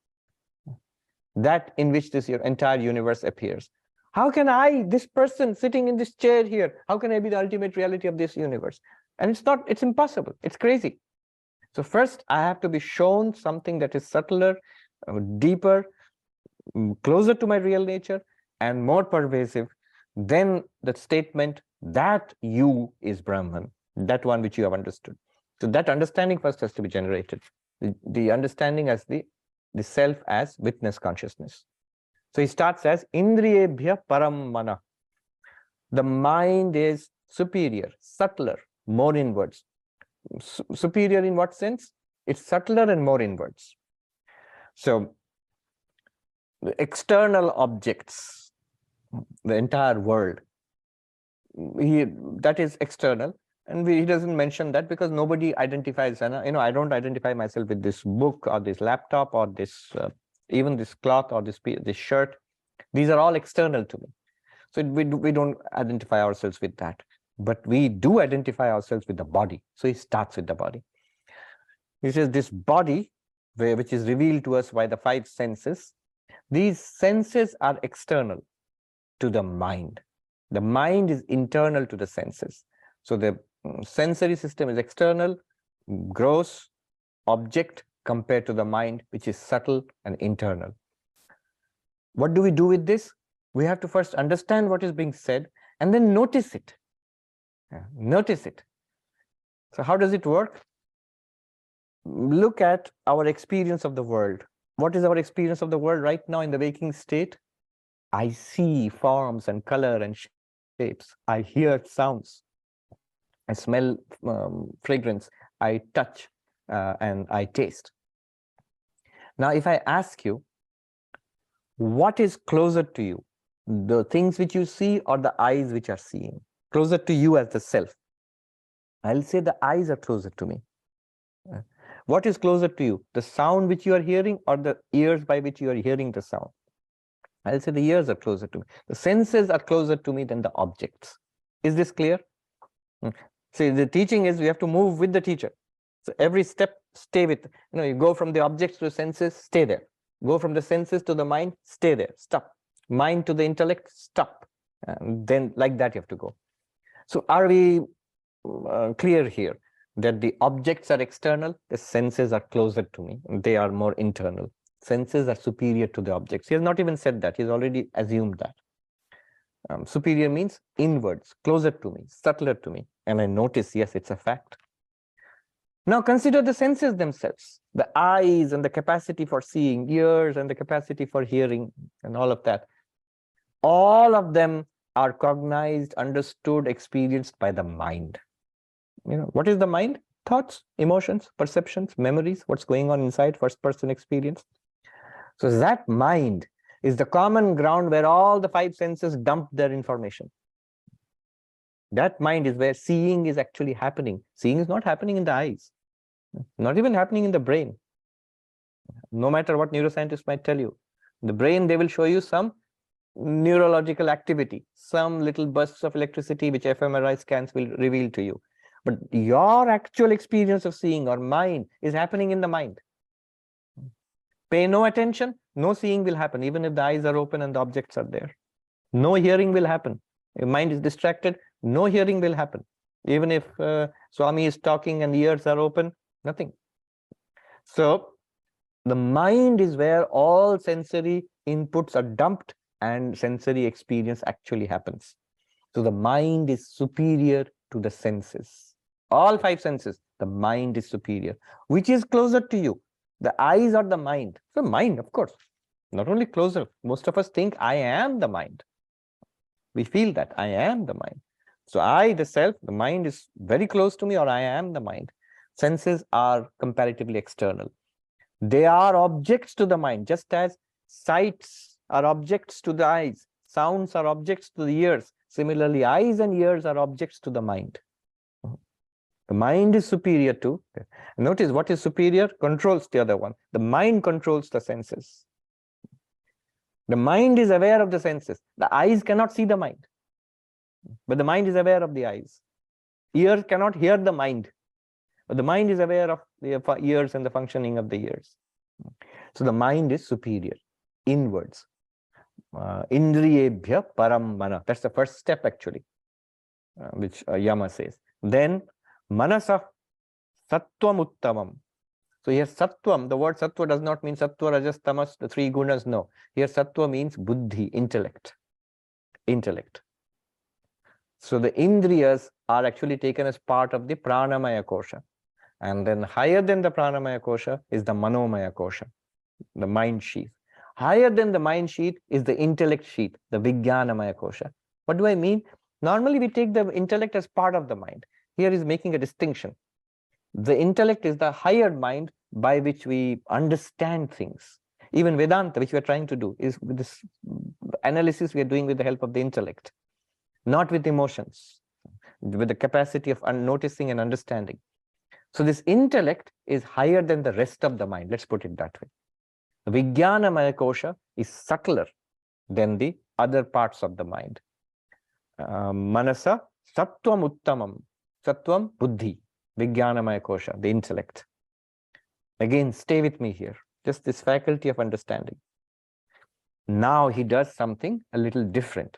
That in which this entire universe appears. How can I, this person sitting in this chair here, how can I be the ultimate reality of this universe? And it's impossible. It's crazy. So first, I have to be shown something that is subtler, deeper, closer to my real nature, and more pervasive. Then the statement that you is Brahman, that one which you have understood. So that understanding first has to be generated. The understanding as the self as witness consciousness. So he starts as Indriyebhya Param Mana. The mind is superior, subtler, more inwards. Superior in what sense? It's subtler and more inwards. So the external objects, the entire world, that is external. And he doesn't mention that because nobody identifies, I don't identify myself with this book or this laptop or this, even this cloth or this shirt. These are all external to me. So we don't identify ourselves with that. But we do identify ourselves with the body. So he starts with the body. He says this body, which is revealed to us by the 5 senses, these senses are external to the mind. The mind is internal to the senses. So the sensory system is external, gross, object compared to the mind, which is subtle and internal. What do we do with this? We have to first understand what is being said and then notice it. Notice it. So how does it work? Look at our experience of the world. What is our experience of the world right now in the waking state? I see forms and color and shapes. I hear sounds. I smell fragrance. I touch and I taste. Now, if I ask you, what is closer to you? The things which you see or the eyes which are seeing? Closer to you as the self. I'll say the eyes are closer to me. What is closer to you? The sound which you are hearing or the ears by which you are hearing the sound? I'll say the ears are closer to me. The senses are closer to me than the objects. Is this clear? See, the teaching is we have to move with the teacher. So every step, stay with, you go from the objects to the senses, stay there. Go from the senses to the mind, stay there, stop. Mind to the intellect, stop. And then like that you have to go. So are we clear here that the objects are external, the senses are closer to me, they are more internal. Senses are superior to the objects. He has not even said that, he's already assumed that. Superior means inwards, closer to me, subtler to me. And I notice, yes, it's a fact. Now consider the senses themselves, the eyes and the capacity for seeing, ears and the capacity for hearing and all of that. All of them are cognized, understood, experienced by the mind. What is the mind? Thoughts, emotions, perceptions, memories, what's going on inside, first person experience. So that mind is the common ground where all the 5 senses dump their information. That mind is where seeing is actually happening. Seeing is not happening in the eyes, not even happening in the brain. No matter what neuroscientists might tell you. In the brain, they will show you some neurological activity, some little bursts of electricity which fMRI scans will reveal to you. But your actual experience of seeing or mind is happening in the mind. Pay no attention, no seeing will happen, even if the eyes are open and the objects are there. No hearing will happen. If mind is distracted, no hearing will happen. Even if Swami is talking and ears are open, nothing. So the mind is where all sensory inputs are dumped and sensory experience actually happens. So the mind is superior to the senses. All five senses, the mind is superior. Which is closer to you? The eyes or the mind? The mind, of course. Not only closer. Most of us think, I am the mind. We feel that I am the mind. So I, the self, the mind is very close to me, or I am the mind. Senses are comparatively external. They are objects to the mind, just as sights are objects to the eyes, sounds are objects to the ears. Similarly, eyes and ears are objects to the mind. The mind is superior to, notice what is superior controls the other one. The mind controls the senses. The mind is aware of the senses. The eyes cannot see the mind, but the mind is aware of the eyes. Ears cannot hear the mind, but the mind is aware of the ears and the functioning of the ears. So the mind is superior, inwards. Indriyebhya param mana. That's the first step actually, which Yama says. Then manasa sattvam uttamam. So here sattvam, the word sattva does not mean sattva, rajas, tamas, the three gunas, no. Here sattva means buddhi, intellect. Intellect. So the indriyas are actually taken as part of the pranamaya kosha. And then higher than the pranamaya kosha is the manomaya kosha, the mind sheath. Higher than the mind sheath is the intellect sheath, the vijnanamaya kosha. What do I mean? Normally we take the intellect as part of the mind. Here is making a distinction. The intellect is the higher mind by which we understand things. Even Vedanta, which we are trying to do, is with this analysis we are doing with the help of the intellect, not with emotions, with the capacity of noticing and understanding. So this intellect is higher than the rest of the mind. Let's put it that way. The Vijnanamaya kosha is subtler than the other parts of the mind. Manasa sattvam uttamam. Sattvam buddhi. Vijnanamaya kosha, the intellect. Again, stay with me here. Just this faculty of understanding. Now he does something a little different.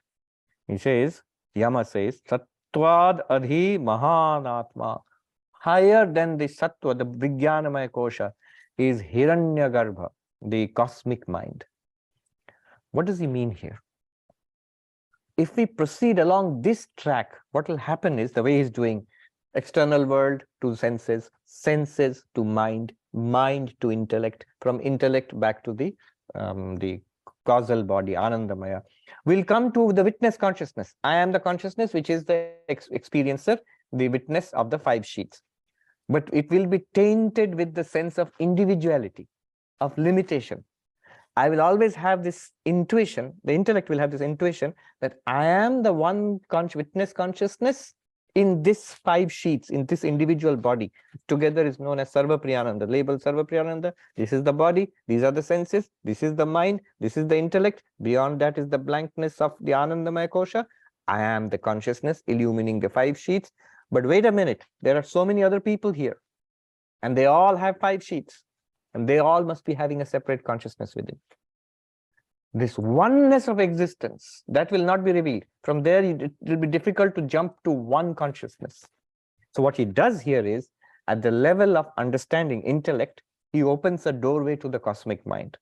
He says, Yama says, Sattvad adhi mahanatma. Higher than the sattva, the Vijnanamaya kosha, is Hiranyagarbha, the cosmic mind. What does he mean here? If we proceed along this track, what will happen is, the way he's doing, external world to senses, senses to mind, mind to intellect, from intellect back to the causal body, Anandamaya. We'll come to the witness consciousness. I am the consciousness, which is the experiencer, the witness of the five sheets. But it will be tainted with the sense of individuality, of limitation. I will always have this intuition, the intellect will have this intuition that I am the one witness consciousness in this five sheets, in this individual body. Together is known as Sarvapriyananda, labeled Sarvapriyananda. This is the body, these are the senses, this is the mind, this is the intellect. Beyond that is the blankness of the Anandamaya kosha. I am the consciousness illumining the five sheets. But wait a minute, there are so many other people here, and they all have five sheets, and they all must be having a separate consciousness within. This oneness of existence, that will not be revealed. From there, it will be difficult to jump to one consciousness. So what he does here is, at the level of understanding, intellect, he opens a doorway to the cosmic mind.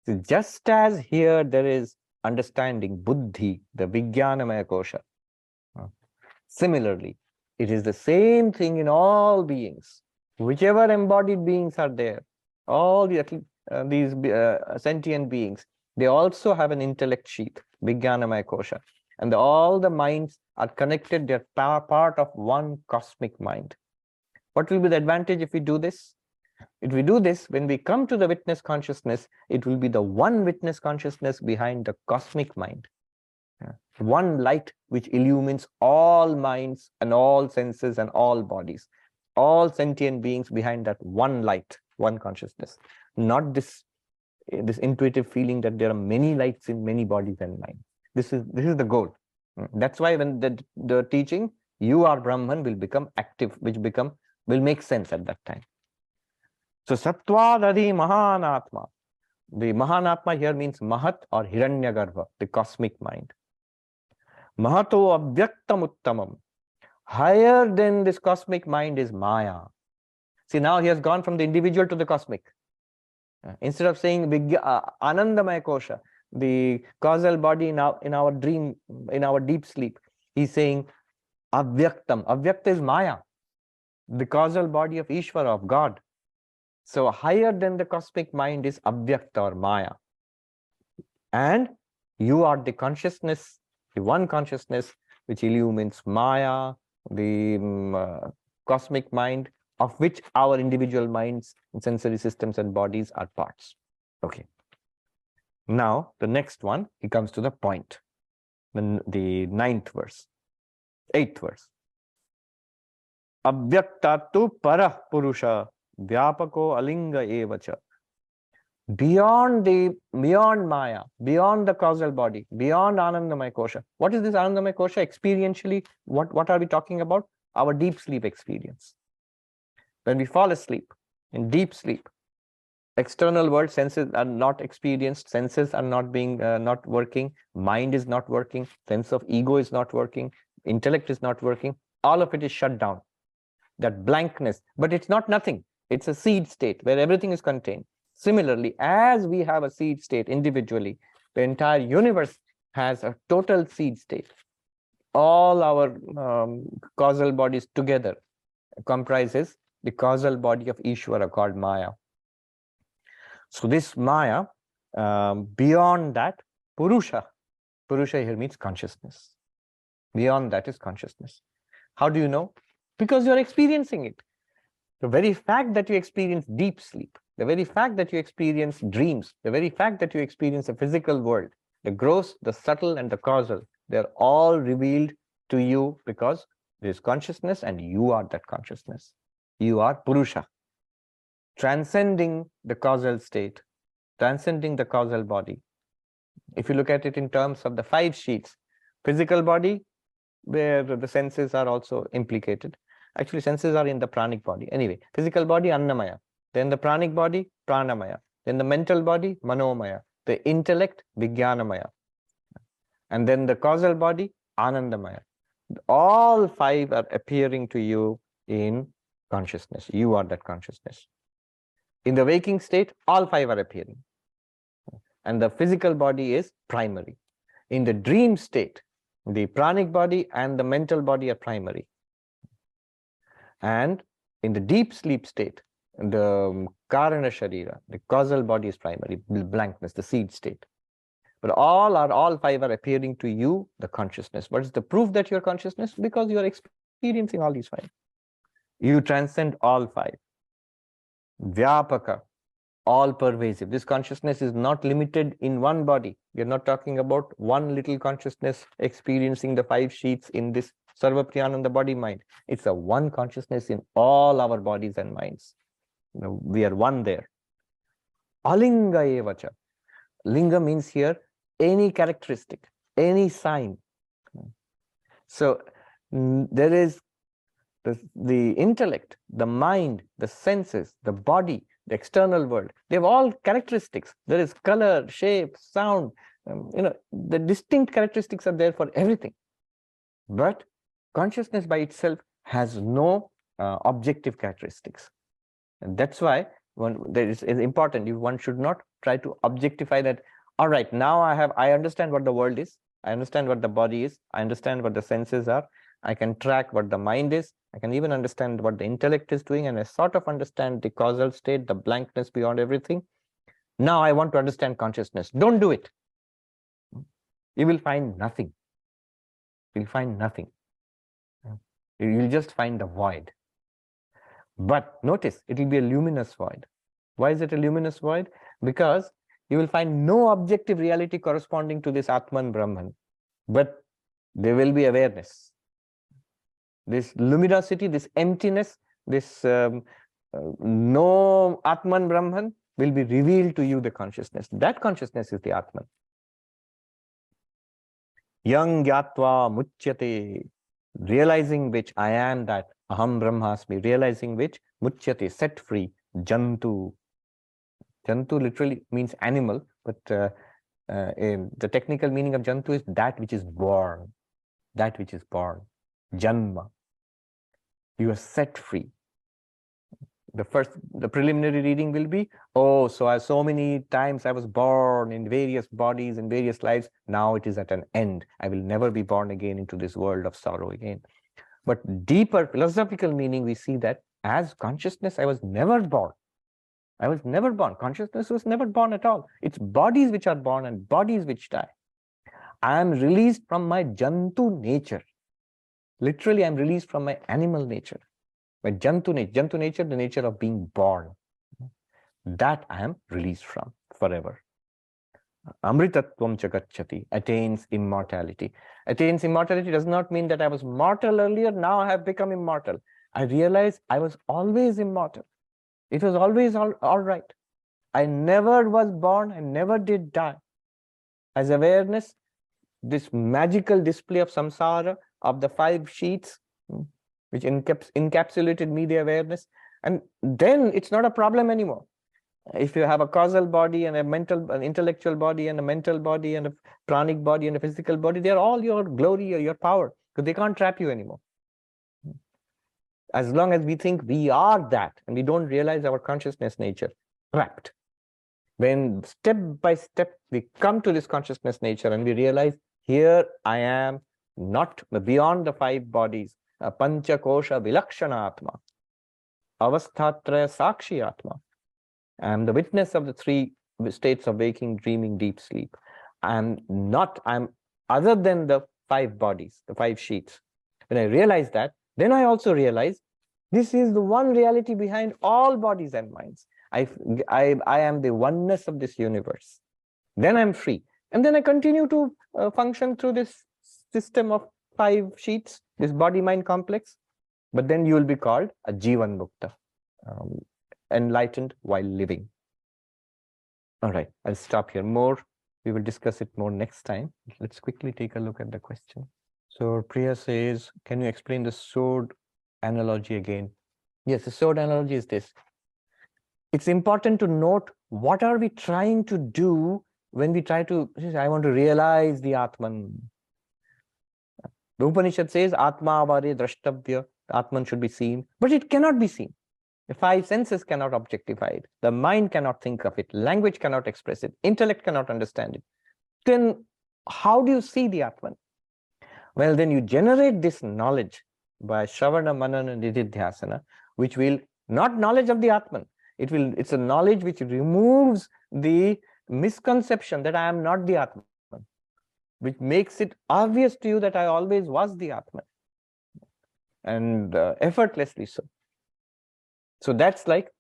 So just as here there is understanding, buddhi, the Vijnanamaya kosha. Similarly, it is the same thing in all beings. Whichever embodied beings are there, all these sentient beings, they also have an intellect sheath, Vijnanamaya kosha. And all the minds are connected, they're part of one cosmic mind. What will be the advantage if we do this? If we do this, when we come to the witness consciousness, it will be the one witness consciousness behind the cosmic mind. One light which illumines all minds and all senses and all bodies, all sentient beings behind that one light, one consciousness. Not this intuitive feeling that there are many lights in many bodies and minds. This is the goal. That's why when the teaching, you are Brahman, will become active, will make sense at that time. So Sattvadadi Mahanatma. The Mahanatma here means Mahat or Hiranyagarbha, the cosmic mind. Mahato Avyaktam Uttamam. Higher than this cosmic mind is Maya. See, now he has gone from the individual to the cosmic. Instead of saying Anandamaya Kosha, the causal body in our dream, in our deep sleep, he's saying Avyaktam. Avyakta is Maya, the causal body of Ishvara, of God. So higher than the cosmic mind is Avyakta or Maya. And you are the consciousness, the one consciousness which illumines Maya, the cosmic mind, of which our individual minds and sensory systems and bodies are parts. Okay. Now, the next one, he comes to the point. The 9th verse, 8th verse. Abhyaktatu parah purusha vyapako alinga evacha. Beyond Maya, beyond the causal body, beyond Anandamaya Kosha. What is this Anandamaya Kosha? Experientially, what are we talking about? Our deep sleep experience. When we fall asleep, in deep sleep, external world senses are not experienced, senses are not working, mind is not working, sense of ego is not working, intellect is not working, all of it is shut down. That blankness, but it's not nothing. It's a seed state where everything is contained. Similarly, as we have a seed state individually, the entire universe has a total seed state. All our causal bodies together comprises the causal body of Ishvara called Maya. So this Maya, beyond that, Purusha here means consciousness. Beyond that is consciousness. How do you know? Because you're experiencing it. The very fact that you experience deep sleep, the very fact that you experience dreams, the very fact that you experience a physical world, the gross, the subtle, and the causal, they're all revealed to you because there is consciousness and you are that consciousness. You are Purusha, transcending the causal state, transcending the causal body. If you look at it in terms of the 5 sheets, physical body, where the senses are also implicated. Actually, senses are in the pranic body. Anyway, physical body, Annamaya. Then the pranic body, Pranamaya. Then the mental body, Manomaya. The intellect, Vijnanamaya. And then the causal body, Anandamaya. All 5 are appearing to you in consciousness. You are that consciousness. In the waking state, all 5 are appearing. And the physical body is primary. In the dream state, the pranic body and the mental body are primary. And in the deep sleep state, the Karana Sharira, the causal body is primary, blankness, the seed state. But all 5 are appearing to you, the consciousness. What is the proof that you're consciousness? Because you're experiencing all these 5. You transcend all 5. Vyapaka, all pervasive. This consciousness is not limited in one body. We're not talking about one little consciousness experiencing the 5 sheets in this Sarvapriyananda body mind. It's a one consciousness in all our bodies and minds. We are one there. Alinga evacha. Linga means here any characteristic, any sign. So there is the intellect, the mind, the senses, the body, the external world. They have all characteristics. There is color, shape, sound. The distinct characteristics are there for everything. But consciousness by itself has no objective characteristics. And that's why it's important. One should not try to objectify that. All right, now I understand what the world is. I understand what the body is. I understand what the senses are. I can track what the mind is. I can even understand what the intellect is doing, and I sort of understand the causal state, the blankness beyond everything. Now I want to understand consciousness. Don't do it. You will find nothing. You'll find nothing. You'll just find the void. But notice, it will be a luminous void. Why is it a luminous void? Because you will find no objective reality corresponding to this Atman Brahman. But there will be awareness. This luminosity, this emptiness, this no Atman Brahman will be revealed to you, the consciousness. That consciousness is the Atman. Yang Gyatva Muchyate, realizing which I am that Aham Brahmasmi, realizing which Muchyate, set free, Jantu. Jantu literally means animal, but the technical meaning of Jantu is that which is born. That which is born. Janma. You are set free. The preliminary reading will be, oh, so many times I was born in various bodies, in various lives. Now it is at an end. I will never be born again into this world of sorrow again. But deeper philosophical meaning, we see that as consciousness, I was never born. I was never born. Consciousness was never born at all. It's bodies which are born and bodies which die. I am released from my Jantu nature. Literally, I'm released from my animal nature. My Jantu nature, the nature of being born. That I am released from forever. Amritatvam chagacchati, attains immortality. Attains immortality does not mean that I was mortal earlier, now I have become immortal. I realize I was always immortal. It was always all right. I never was born, I never did die. As awareness, this magical display of samsara, of the 5 sheets, which encapsulated me, the awareness, and then it's not a problem anymore. If you have a causal body and an intellectual body and a mental body and a pranic body and a physical body, they're all your glory or your power, because they can't trap you anymore. As long as we think we are that and we don't realize our consciousness nature, trapped. When step by step we come to this consciousness nature and we realize, here I am not beyond the 5 bodies, a pancha kosha vilakshana atma, avasthatraya sakshi atma. I am the witness of the 3 states of waking, dreaming, deep sleep. I'm other than the 5 bodies, the 5 sheets. When I realize that, then I also realize this is the one reality behind all bodies and minds. I am the oneness of this universe. Then I'm free. And then I continue to function through this system of 5 sheets, this body-mind complex. But then you will be called a Jivan Mukta, enlightened while living. All right, I'll stop here. We will discuss it more next time. Let's quickly take a look at the question. So Priya says, can you explain the sword analogy again? Yes, the sword analogy is this. It's important to note, what are we trying to do when we try to, I want to realize the Atman. The Upanishad says, Atma avare drashtavya, the Atman should be seen, but it cannot be seen. The 5 senses cannot objectify it. The mind cannot think of it. Language cannot express it. Intellect cannot understand it. Then how do you see the Atman? Well, then you generate this knowledge by Shravana, Manana, Nididhyasana, which will, not knowledge of the Atman. It's a knowledge which removes the misconception that I am not the Atman, which makes it obvious to you that I always was the Atman, and effortlessly so. So that's like,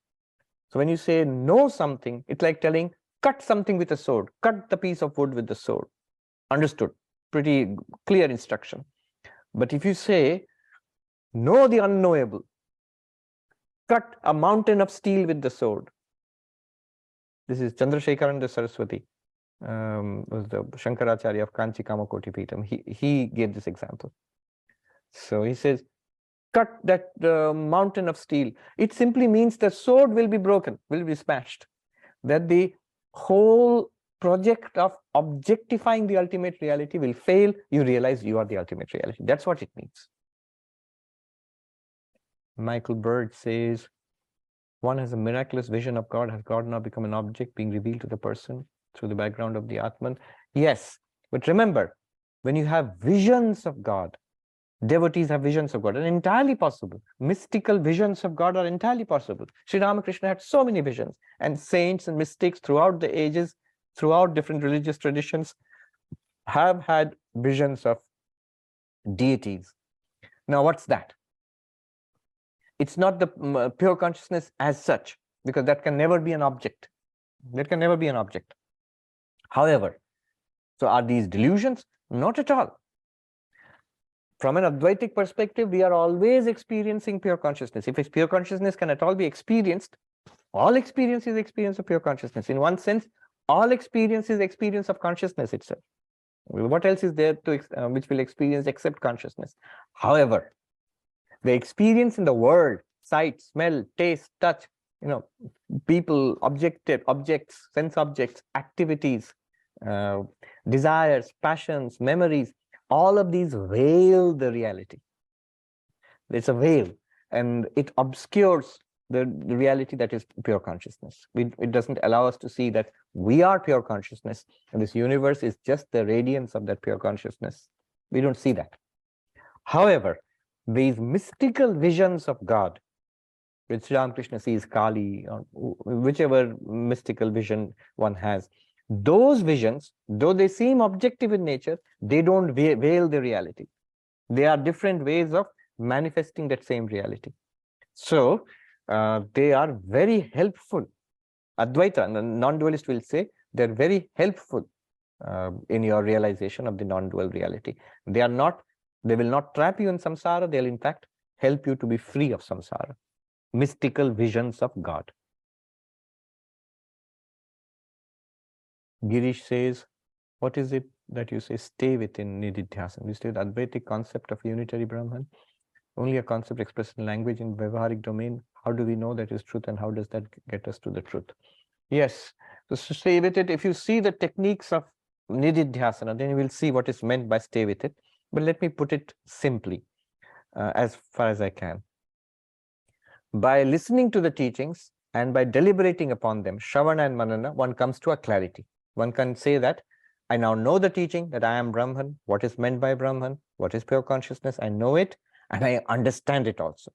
so when you say know something, it's like telling, cut something with a sword, cut the piece of wood with the sword. Understood? Pretty clear instruction. But if you say, know the unknowable, cut a mountain of steel with the sword. This is Chandrasekharananda Saraswati, was the Shankaracharya of Kanchi Kamakoti Peetham. He gave this example. So he says, cut that mountain of steel. It simply means the sword will be broken, will be smashed. That the whole project of objectifying the ultimate reality will fail. You realize you are the ultimate reality. That's what it means. Michael Bird says, one has a miraculous vision of God. Has God now become an object being revealed to the person through the background of the Atman? Yes, but remember, when you have visions of God, devotees have visions of God, and entirely possible. Mystical visions of God are entirely possible. Sri Ramakrishna had so many visions, and saints and mystics throughout the ages, throughout different religious traditions, have had visions of deities. Now, what's that? It's not the pure consciousness as such, because that can never be an object. That can never be an object. However, so are these delusions? Not at all. from an Advaitic perspective, we are always experiencing pure consciousness. If pure consciousness can at all be experienced, all experience is experience of pure consciousness. In one sense, all experience is experience of consciousness itself. What else is there to which will experience except consciousness? However, the experience in the world, sight, smell, taste, touch, people, objects, sense objects, activities, desires, passions, memories, all of these veil the reality. It's a veil, and it obscures the reality that is pure consciousness. It doesn't allow us to see that we are pure consciousness, and this universe is just the radiance of that pure consciousness. We don't see that. However, these mystical visions of God, which Ramakrishna sees Kali, or whichever mystical vision one has, those visions, though they seem objective in nature, they don't veil the reality. They are different ways of manifesting that same reality. So they are very helpful. Advaita, and the non-dualist will say, they're very helpful in your realization of the non-dual reality. They will not trap you in samsara. They'll in fact help you to be free of samsara. Mystical visions of God. Girish says, what is it that you say, stay within Nididhyasana? You say the Advaitic concept of unitary Brahman, only a concept expressed in language in Vyavaharic domain. How do we know that is truth, and how does that get us to the truth? Yes, so stay with it. If you see the techniques of Nididhyasana, then you will see what is meant by stay with it. But let me put it simply, as far as I can. By listening to the teachings and by deliberating upon them, Shravana and Manana, one comes to a clarity. One can say that I now know the teaching that I am Brahman, what is meant by Brahman, what is pure consciousness, I know it, and I understand it also.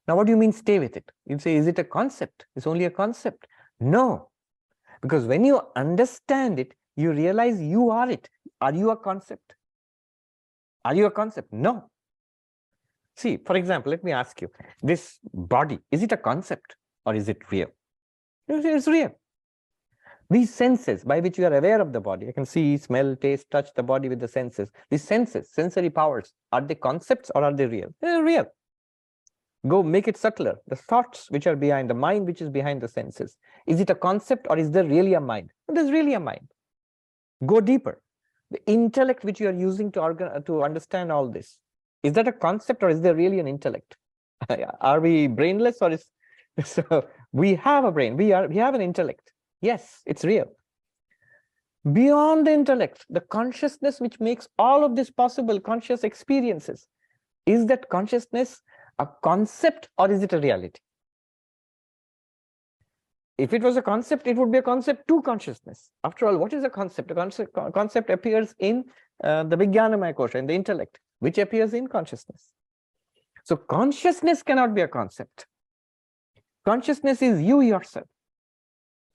Now, what do you mean stay with it? You say, is it a concept? It's only a concept. No, because when you understand it, you realize you are it. Are you a concept? Are you a concept? No. See, for example, let me ask you, this body, is it a concept or is it real? It's real. These senses by which you are aware of the body, I can see, smell, taste, touch the body with the senses. These senses, sensory powers, are they concepts or are they real? They're real. Go make it subtler. The thoughts which are behind, the mind which is behind the senses. Is it a concept or is there really a mind? There's really a mind. Go deeper. The intellect which you are using to understand all this. Is that a concept or is there really an intellect? Are we brainless or is so we have a brain, we have an intellect. Yes, it's real. Beyond the intellect, the consciousness which makes all of this possible, conscious experiences, is that consciousness a concept or is it a reality? If it was a concept, it would be a concept to consciousness. After all, what is a concept? A concept appears in the Vijnanamaya Kosha, in the intellect, which appears in consciousness. So consciousness cannot be a concept. Consciousness is you yourself.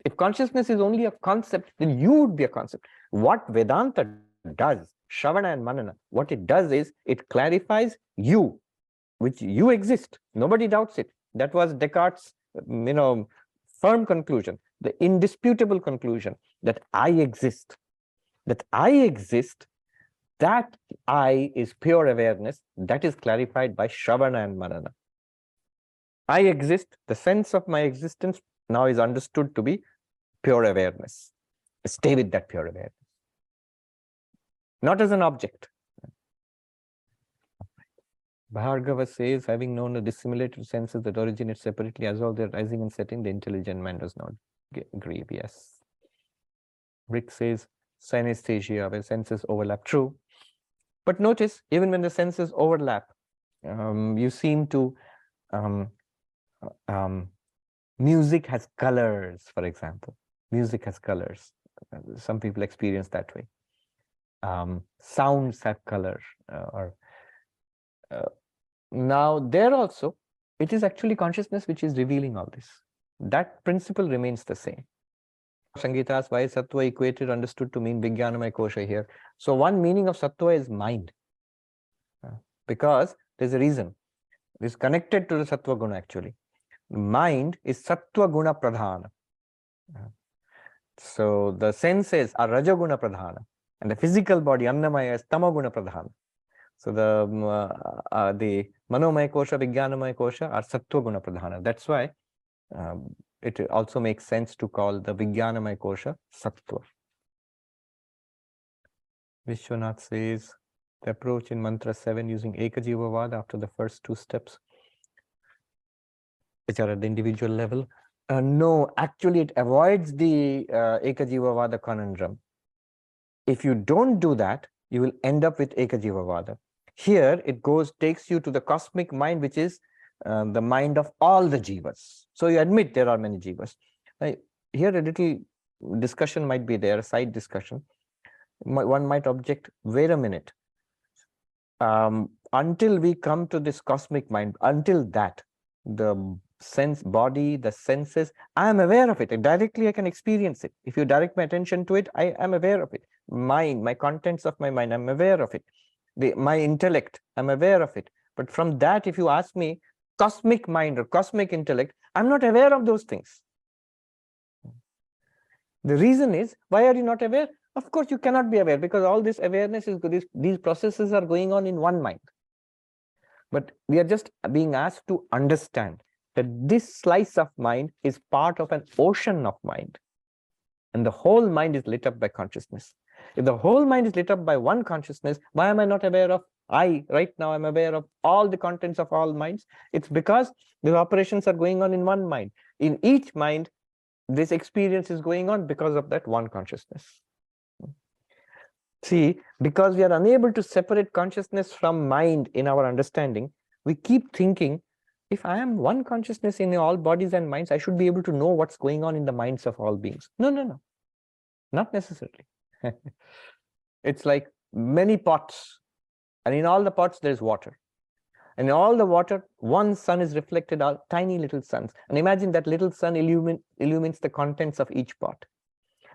If consciousness is only a concept, then you would be a concept. What Vedanta does, Shravana and Manana, what it does is it clarifies you, which you exist. Nobody doubts it. That was Descartes' firm conclusion, the indisputable conclusion that I exist. That I exist, that I is pure awareness. That is clarified by Shravana and Manana. I exist, the sense of my existence now is understood to be pure awareness. Stay with that pure awareness. Not as an object. Bhargava says, having known the dissimilar senses that originate separately as well, their rising and setting, the intelligent man does not grieve. Yes. Rick says, synesthesia, where senses overlap. True. But notice, even when the senses overlap, you seem to, music has colors, for example. Music has colors. Some people experience that way. Sounds have color. Now, there also, it is actually consciousness which is revealing all this. That principle remains the same. Sangeeta asks, why is Sattva equated, understood to mean Vijnanamaya Kosha here? So one meaning of Sattva is mind. Because there's a reason. It is connected to the Sattva Guna actually. Mind is Sattva Guna Pradhana. So the senses are Rajaguna Pradhana. And the physical body, Annamaya, is Tamaguna Pradhana. So the Manomaya Kosha, Vijnanamaya Kosha are Sattva Guna Pradhana. That's why it also makes sense to call the Vijnanamaya Kosha Sattva. Vishwanath says, the approach in Mantra 7 using Ekajivavada after the first two steps, which are at the individual level. No, actually it avoids the Ekajivavada conundrum. If you don't do that, you will end up with Ekajivavada. Here it takes you to the cosmic mind, which is the mind of all the jivas. So you admit there are many jivas. Here a little discussion might be there, a side discussion. One might object, wait a minute. Until we come to this cosmic mind, until that, the body, the senses, I am aware of it. Directly I can experience it. If you direct my attention to it, I am aware of it. Mind, my contents of my mind, I'm aware of it. My intellect, I'm aware of it. But from that, if you ask me, cosmic mind or cosmic intellect, I'm not aware of those things. The reason is, why are you not aware? Of course, you cannot be aware, because all this awareness is, these processes are going on in one mind. But we are just being asked to understand that this slice of mind is part of an ocean of mind. And the whole mind is lit up by consciousness. If the whole mind is lit up by one consciousness, why am I not aware of? Right now, I'm aware of all the contents of all minds. It's because the operations are going on in one mind. In each mind, this experience is going on because of that one consciousness. See, because we are unable to separate consciousness from mind in our understanding, we keep thinking, if I am one consciousness in all bodies and minds, I should be able to know what's going on in the minds of all beings. No, no, no, not necessarily. It's like many pots, and in all the pots, there's water. And in all the water, one sun is reflected out, tiny little suns. And imagine that little sun illumines the contents of each pot.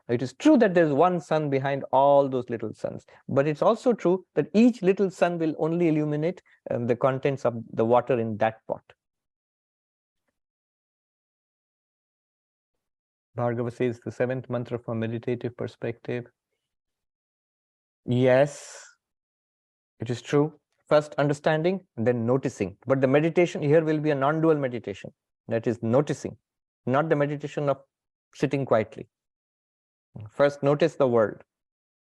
It is true that there's one sun behind all those little suns, but it's also true that each little sun will only illuminate the contents of the water in that pot. Bhargava says the seventh mantra from a meditative perspective. Yes, it is true. First understanding, then noticing. But the meditation here will be a non-dual meditation. That is noticing, not the meditation of sitting quietly. First, notice the world.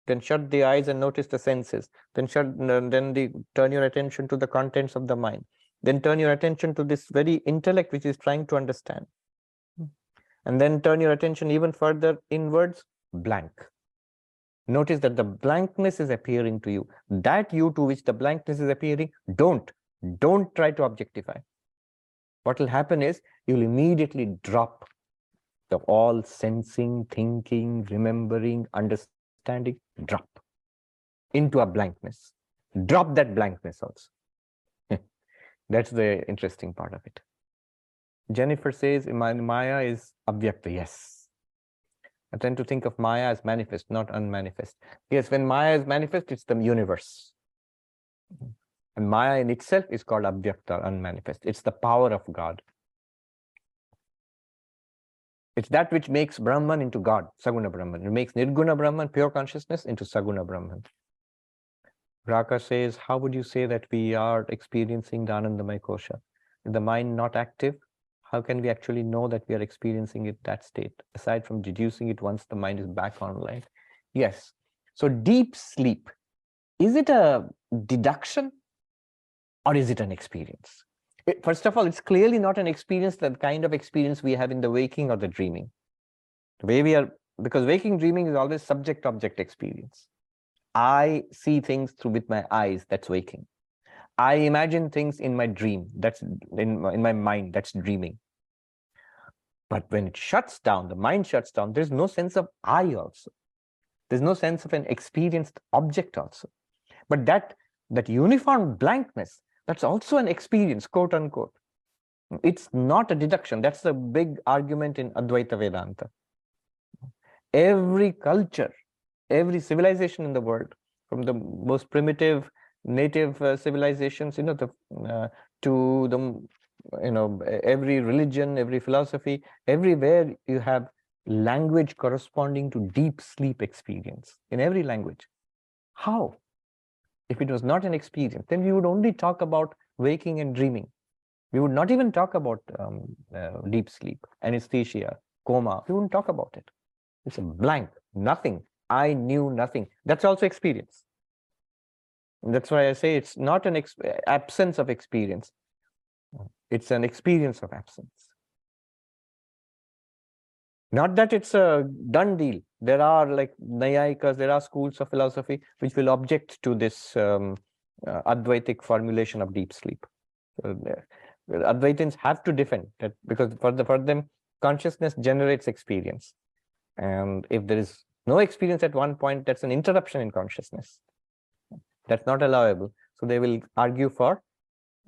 Then shut the eyes and notice the senses. Then turn your attention to the contents of the mind. Then turn your attention to this very intellect which is trying to understand. And then turn your attention even further inwards, blank. Notice that the blankness is appearing to you. That you to which the blankness is appearing, don't try to objectify. What will happen is you'll immediately drop the all sensing, thinking, remembering, understanding, drop into a blankness. Drop that blankness also. That's the interesting part of it. Jennifer says, Maya is avyakta. Yes. I tend to think of Maya as manifest, not unmanifest. Yes, when Maya is manifest, it's the universe. And Maya in itself is called avyakta, unmanifest. It's the power of God. It's that which makes Brahman into God, Saguna Brahman. It makes Nirguna Brahman, pure consciousness, into Saguna Brahman. Raka says, how would you say that we are experiencing the Anandamaya Kosha? Is the mind not active? How can we actually know that we are experiencing it that state, aside from deducing it once the mind is back online? Yes. So deep sleep, is it a deduction or is it an experience? First of all, it's clearly not an experience, that kind of experience we have in the waking or the dreaming. The way we are, because waking dreaming is always subject-object experience. I see things with my eyes, that's waking. I imagine things in my dream, that's in my mind, that's dreaming. But when it shuts down, the mind shuts down, there's no sense of I also. There's no sense of an experienced object also. But that uniform blankness, that's also an experience, quote unquote. It's not a deduction. That's the big argument in Advaita Vedanta. Every culture, every civilization in the world, from the most primitive native civilizations, to the, every religion, every philosophy, everywhere you have language corresponding to deep sleep experience in every language. How? If it was not an experience, then we would only talk about waking and dreaming. We would not even talk about deep sleep, anesthesia, coma. We wouldn't talk about it. It's a blank, nothing. I knew nothing. That's also experience. And that's why I say it's not an absence of experience. It's an experience of absence. Not that it's a done deal. There are like Nayayikas, there are schools of philosophy which will object to this Advaitic formulation of deep sleep. Advaitins have to defend that, because for them, consciousness generates experience. And if there is no experience at one point, that's an interruption in consciousness. That's not allowable. So they will argue for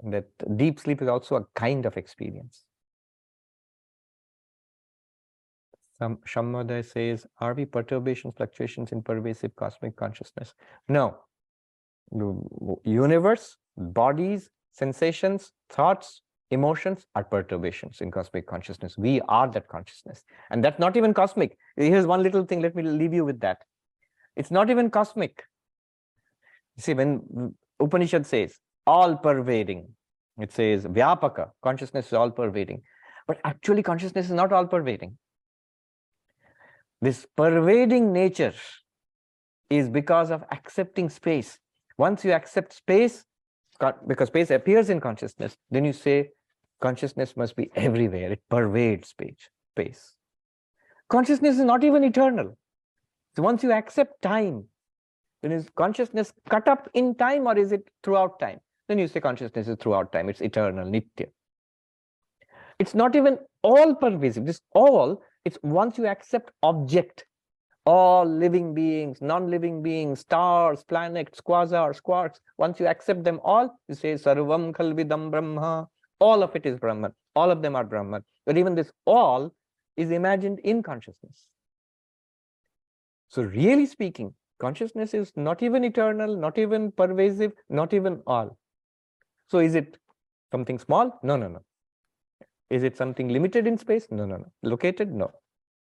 that deep sleep is also a kind of experience. Shammadaya says, are we perturbations, fluctuations in pervasive cosmic consciousness? No. The universe, bodies, sensations, thoughts, emotions are perturbations in cosmic consciousness. We are that consciousness. And that's not even cosmic. Here's one little thing. Let me leave you with that. It's not even cosmic. You see, when Upanishad says all pervading, it says Vyapaka, consciousness is all pervading. But actually, consciousness is not all pervading. This pervading nature is because of accepting space. Once you accept space, because space appears in consciousness, then you say consciousness must be everywhere. It pervades space. Consciousness is not even eternal. So once you accept time, then is consciousness cut up in time, or is it throughout time? Then you say consciousness is throughout time. It's eternal, nitya. It's not even all pervasive. This all, it's once you accept object, all living beings, non-living beings, stars, planets, quasars, quarks, once you accept them all, you say sarvam khalvidam brahma. All of it is Brahman. All of them are Brahman. But even this all is imagined in consciousness. So really speaking, consciousness is not even eternal, not even pervasive, not even all. So is it something small? No, no, no. Is it something limited in space? No, no, no. Located? No.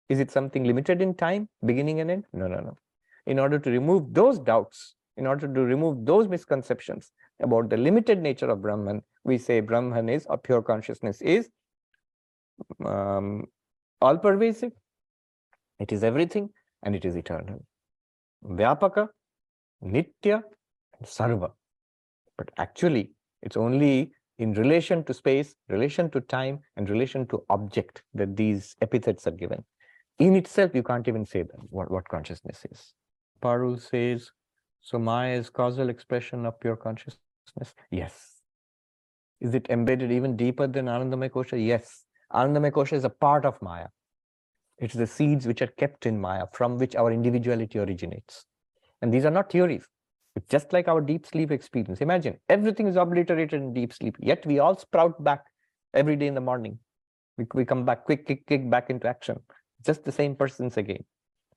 Is it something limited in time, beginning and end? No, no, no. In order to remove those doubts, in order to remove those misconceptions about the limited nature of Brahman, we say Brahman is, or pure consciousness is, all pervasive. It is everything, and it is eternal. Vyapaka, Nitya, and Sarva. But actually, it's only in relation to space, relation to time, and relation to object that these epithets are given. In itself, you can't even say that, what consciousness is. Parul says, so Maya is causal expression of pure consciousness? Yes. Is it embedded even deeper than Anandamaya Kosha? Yes. Anandamaya Kosha is a part of Maya. It's the seeds which are kept in Maya, from which our individuality originates. And these are not theories. It's just like our deep sleep experience. Imagine, everything is obliterated in deep sleep, yet we all sprout back every day in the morning. We come back, quick, kick back into action. Just the same persons again.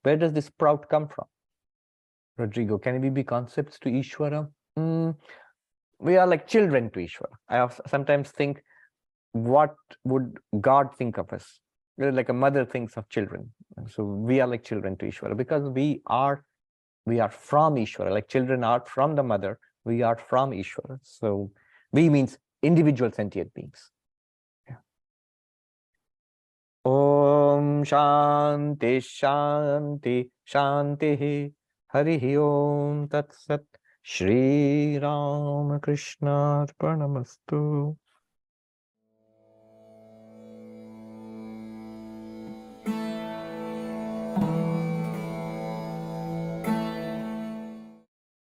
Where does this sprout come from? Rodrigo, can we be concepts to Ishvara? We are like children to Ishvara. I sometimes think, what would God think of us? We're like a mother thinks of children. So we are like children to Ishvara, because we are from Ishvara. Like children are from the mother, we are from Ishvara. So we means individual sentient beings. Om Shanti Shanti Shanti Hari Om Tat Sat Shri Ram Krishna Arpanamastu.